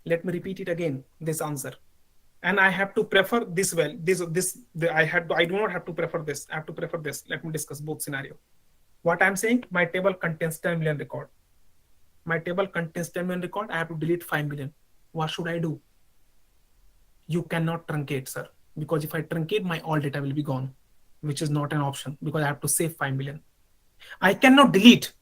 Let me repeat it again, this answer. And I have to prefer this I do not have to prefer this. I have to prefer this. Let me discuss both scenario. What I'm saying, my table contains 10 million record. My table contains 10 million record. I have to delete 5 million. What should I do? You cannot truncate, sir, because if I truncate, my all data will be gone, which is not an option because I have to save 5 million. I cannot delete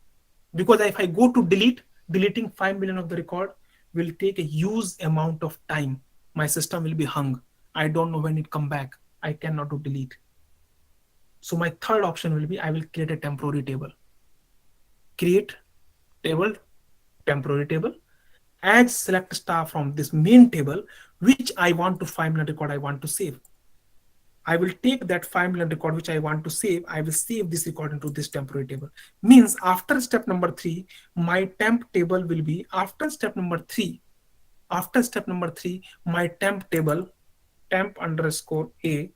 because if I go to delete, deleting 5 million of the record will take a huge amount of time. My system will be hung. I don't know when it come back. I cannot do delete. So my third option will be I will create a temporary table. Create table, temporary table, add select star from this main table, which I want to 5 million record I want to save. I will take that 5 million record which I want to save. I will save this record into this temporary table. Means after step number 3, my temp table will be after step number 3. After step number 3, my temp table, temp underscore A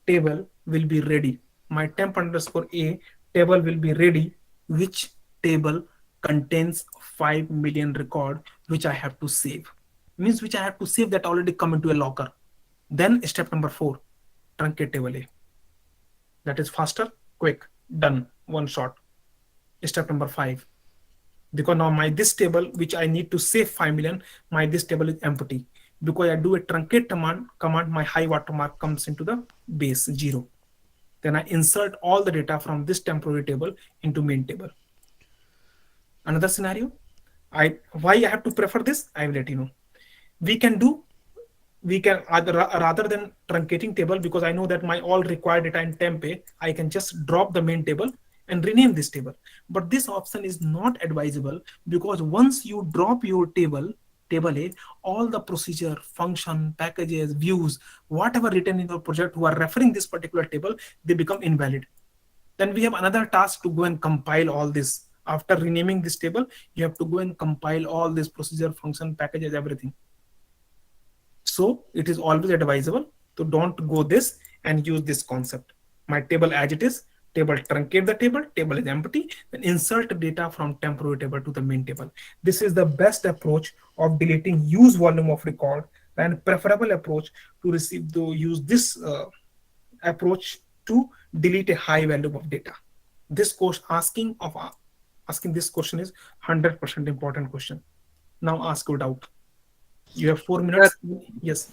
table will be ready. My temp underscore A table will be ready, which table contains 5 million record, which I have to save. Means which I have to save that already come into a locker. Then step number 4, truncate table A. That is faster, quick, done, one shot. Step number 5. Because now my this table, which I need to save 5 million, my this table is empty. Because I do a truncate command, my high watermark comes into the base 0. Then I insert all the data from this temporary table into main table. Another scenario, why I have to prefer this, I will let you know. We can rather than truncating table, because I know that my all required data in temp A, I can just drop the main table and rename this table. But this option is not advisable because once you drop your table A, all the procedure, function, packages, views, whatever written in your project who are referring this particular table, they become invalid. Then we have another task to go and compile all this. After renaming this table, you have to go and compile all this procedure, function, packages, everything. So it is always advisable to don't go this and use this concept. My table as it is, table truncate the table is empty, then insert data from temporary table to the main table. This is the best approach of deleting huge volume of record, and preferable approach to use this approach to delete a high value of data. This course asking this question is 100% important question. Now ask your doubt. You have 4 minutes. Yes.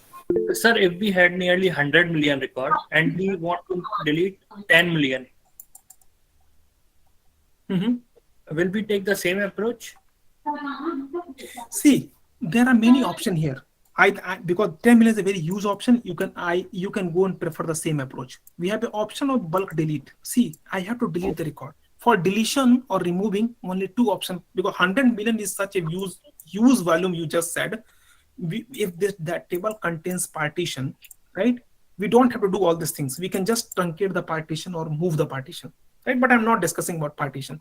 Sir, if we had nearly 100 million records and we want to delete 10 million, will we take the same approach? See, there are many options here. Because 10 million is a very huge option, you can go and prefer the same approach. We have the option of bulk delete. See, I have to delete the record. For deletion or removing, only 2 options, because 100 million is such a huge volume you just said. If that table contains partition, right, we don't have to do all these things. We can just truncate the partition or move the partition, right? But I'm not discussing about partition.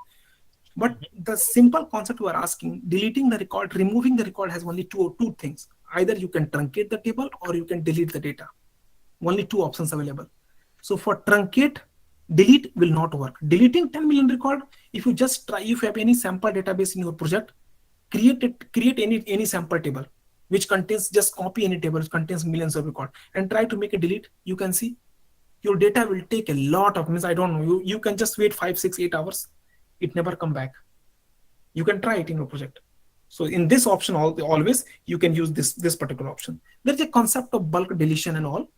But the simple concept we are asking, deleting the record, removing the record has only two things. Either you can truncate the table or you can delete the data. Only 2 options available. So for truncate, delete will not work. Deleting 10 million record, if you just try, if you have any sample database in your project, create any sample table which contains, just copy any table which contains millions of record and try to make a delete. You can see your data will take a lot of, I don't know, you can just wait 5, 6, 8 hours. It never come back. You can try it in your project. So in this option, always you can use this particular option. There's a concept of bulk deletion and all,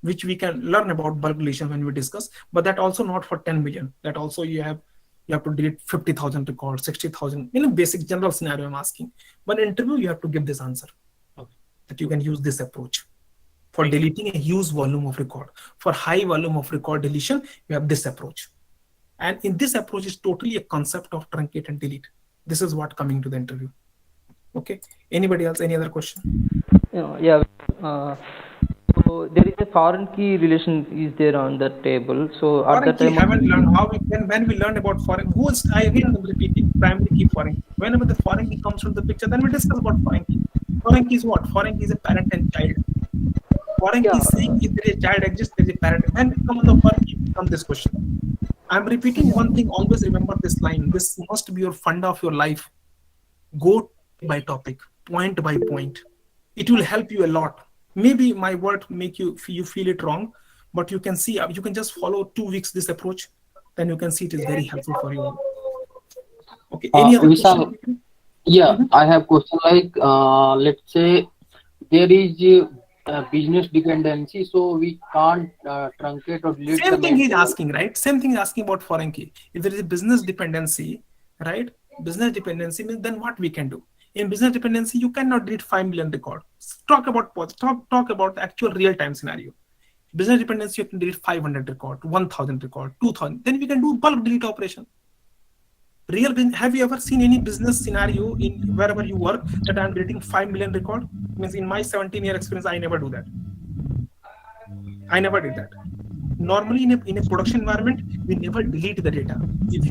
which we can learn about bulk deletion when we discuss, but that also not for 10 million. That also you have to delete 50,000 records, 60,000, in a basic general scenario I'm asking. But in interview, you have to give this answer. Okay. That you can use this approach. For deleting a huge volume of record. For high volume of record deletion, you have this approach. And in this approach is totally a concept of truncate and delete. This is what coming to the interview. Okay. Anybody else? Any other question? Yeah. So there is a foreign key relation is there on the table. So foreign at the time, haven't learned how when we learn about foreign. I again repeating primary key foreign key. Whenever the foreign key comes from the picture, then we discuss about foreign key. Foreign key is what? Foreign key is a parent and child. Foreign key is saying if there is a child exists, there is a parent. When we come on the foreign key, come this question. I'm repeating one thing. Always remember this line. This must be your fund of your life. Go by topic, point by point. It will help you a lot. Maybe my word make you feel it wrong, but you can see, you can just follow 2 weeks this approach, then you can see it is very helpful for you. Okay, any other Vishal, question? yeah, I have question like, let's say there is a business dependency, so we can't truncate or delete the Same thing main he's table. asking, right? Same thing he's asking about foreign key. If there is a business dependency, right? Business dependency means then what we can do? In business dependency, you cannot delete 5 million records. Talk about the actual real-time scenario. Business dependency, you can delete 500 record, 1,000 record, 2,000. Then we can do bulk delete operation. Have you ever seen any business scenario in wherever you work that I'm deleting 5 million record? Means in my 17-year experience, I never do that. I never did that. Normally in a production environment, we never delete the data. If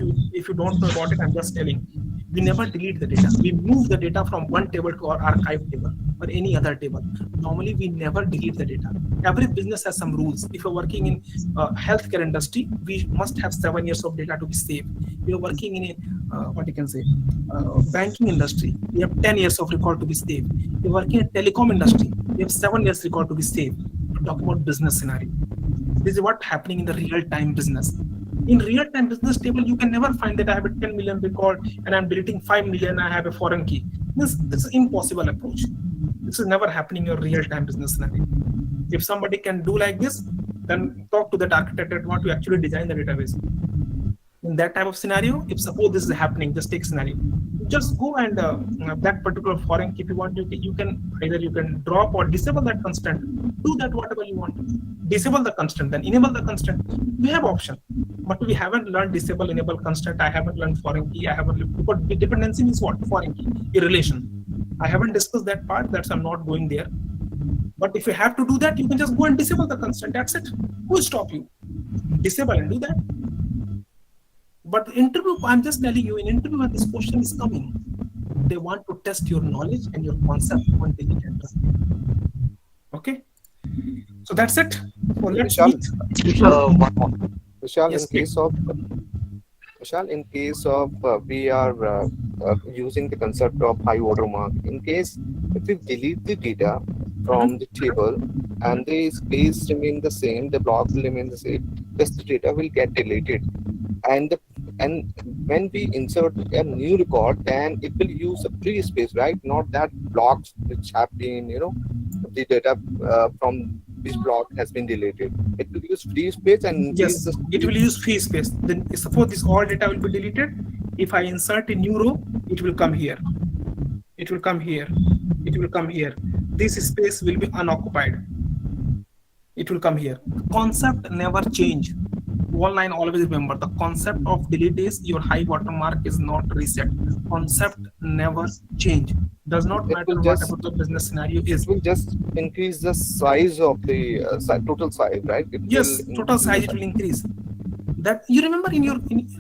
you don't know about it, I'm just telling. We never delete the data. We move the data from one table to our archive table or any other table. Normally, we never delete the data. Every business has some rules. If you're working in healthcare industry, we must have 7 years of data to be saved. You're working in a banking industry, we have 10 years of record to be saved. You're working in telecom industry, we have 7 years record to be saved. To talk about business scenario. This is what's happening in the real-time business. In real-time business table, you can never find that I have a 10 million record and I'm deleting 5 million, I have a foreign key. This is an impossible approach. This is never happening in your real-time business scenario. If somebody can do like this, then talk to that architect at what you actually design the database. In that type of scenario, if suppose this is happening, just take scenario. Just go and that particular foreign key, if you want, you can either drop or disable that constraint. Do that whatever you want. Disable the constraint, then enable the constraint. We have option, but we haven't learned disable, enable constraint. I haven't learned foreign key. I haven't learned, but dependency means what? Foreign key, a relation. I haven't discussed that part. That's I'm not going there. But if you have to do that, you can just go and disable the constraint. That's it. Who will stop you? Disable and do that. But the interview, I'm just telling you, in interview when this question is coming, they want to test your knowledge and your concept on delete and truncate. Okay, so that's it. So let's Vishal, meet. one more. Vishal, Yes, in case of we are using the concept of high watermark. In case if we delete the data from the table and the space remain the same, the block will remain the same, just the data will get deleted. And when we insert a new record, then it will use a free space, right? Not that blocks which have been, the data from this block has been deleted. It will use free space and yes, it will use free space. Then suppose this all data will be deleted. If I insert a new row, it will come here. It will come here. It will come here. This space will be unoccupied. It will come here. Concept never change. One line always remember, the concept of delete is your high watermark is not reset. Concept never change. Does not matter what about the business scenario is. It will just increase the size of the total size, right? Yes, total size it will increase. That you remember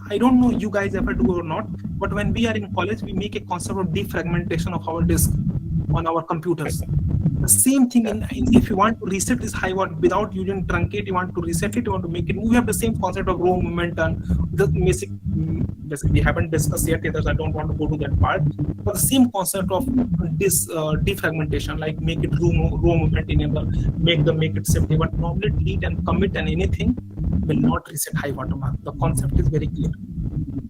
I don't know you guys ever do or not, but when we are in college, we make a concept of defragmentation of our disk on our computers. The same thing if you want to reset this high watt without using truncate, you want to reset it, you want to make it, we have the same concept of row movement and the basic, we haven't discussed yet, others I don't want to go to that part, but the same concept of this defragmentation, like make it row movement enable, make it safety, but normally delete and commit and anything will not reset high watermark. The concept is very clear.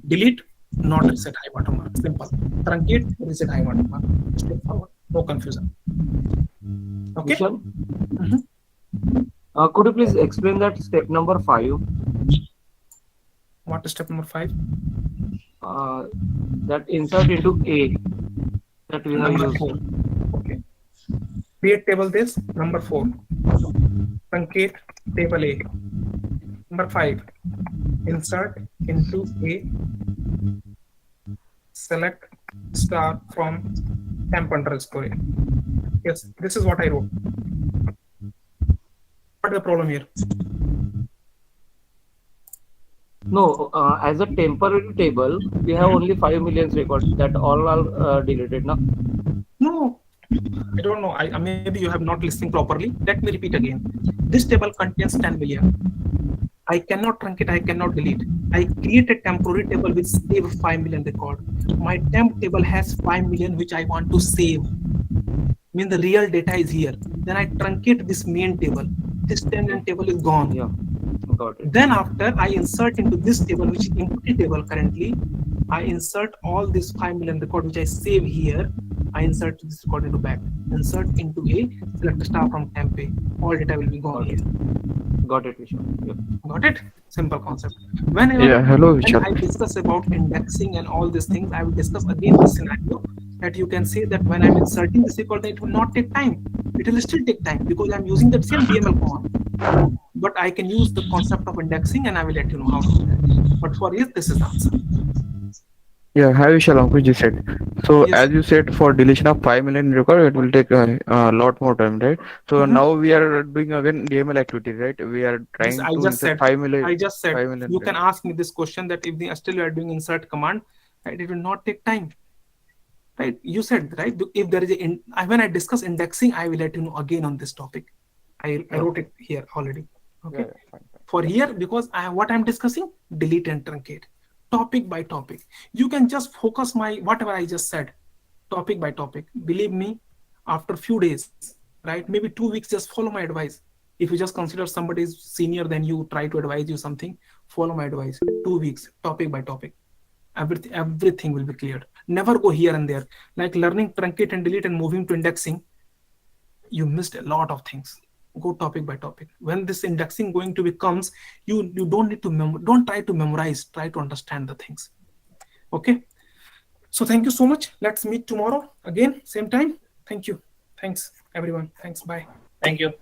Delete, not reset high watermark. Simple. Truncate, reset high watermark. Straightforward. No confusion. Okay. Could you please explain that step number 5? What is step number 5? That insert into A that we have used. 4. Okay. Create table this. Number 4. Truncate table A. Number 5. Insert into A. Select star from temp underscore A. Yes, this is what I wrote. What is the problem here? No, as a temporary table, we have only 5 million records that all are deleted now. No, I don't know. Maybe you have not listened properly. Let me repeat again. This table contains 10 million. I cannot truncate, I cannot delete. I create a temporary table which save 5 million record. My temp table has 5 million which I want to save. mean the real data is here. Then I truncate this main table. This 10 million table is gone. Yeah, got it. Then after I insert into this table, which is empty table currently, I insert all this 5 million record which I save here. I insert this record into back. Insert into a select star from tempe. All data will be gone here. Got it, Vishal. Yeah. Got it? Simple concept. Whenever Hello, when Vishal. I discuss about indexing and all these things, I will discuss again this scenario that you can say that when I'm inserting this equal, it will not take time. It will still take time because I'm using that same DML command. But I can use the concept of indexing and I will let you know how to do that. But for this is the answer. Yeah, hi Vishal, Ankush ji said. So Yes. as you said, for deletion of 5 million record, it will take a lot more time, right? So now we are doing again DML activity, right? We are This trying I to just insert said. 5 million. I just said 5 million you can record. ask me this question that if the still you are doing insert command, right? It will not take time. Right? You said right. If there is when I discuss indexing, I will let you know again on this topic. I wrote it here already. Okay. Yeah, fine. For here, because what I'm discussing, delete and truncate, topic by topic. You can just focus my whatever I just said, topic by topic. Believe me, after few days, right, maybe 2 weeks, just follow my advice. If you just consider somebody is senior than you, try to advise you something, follow my advice. 2 weeks, topic by topic. Everything will be cleared. Never go here and there. Like learning truncate and delete and moving to indexing, you missed a lot of things. Go topic by topic. When this indexing going to becomes, you don't need to don't try to memorize, try to understand the things. Okay, so thank you so much. Let's meet tomorrow again, same time. Thank you. Thanks everyone. Thanks. Bye. Thank you.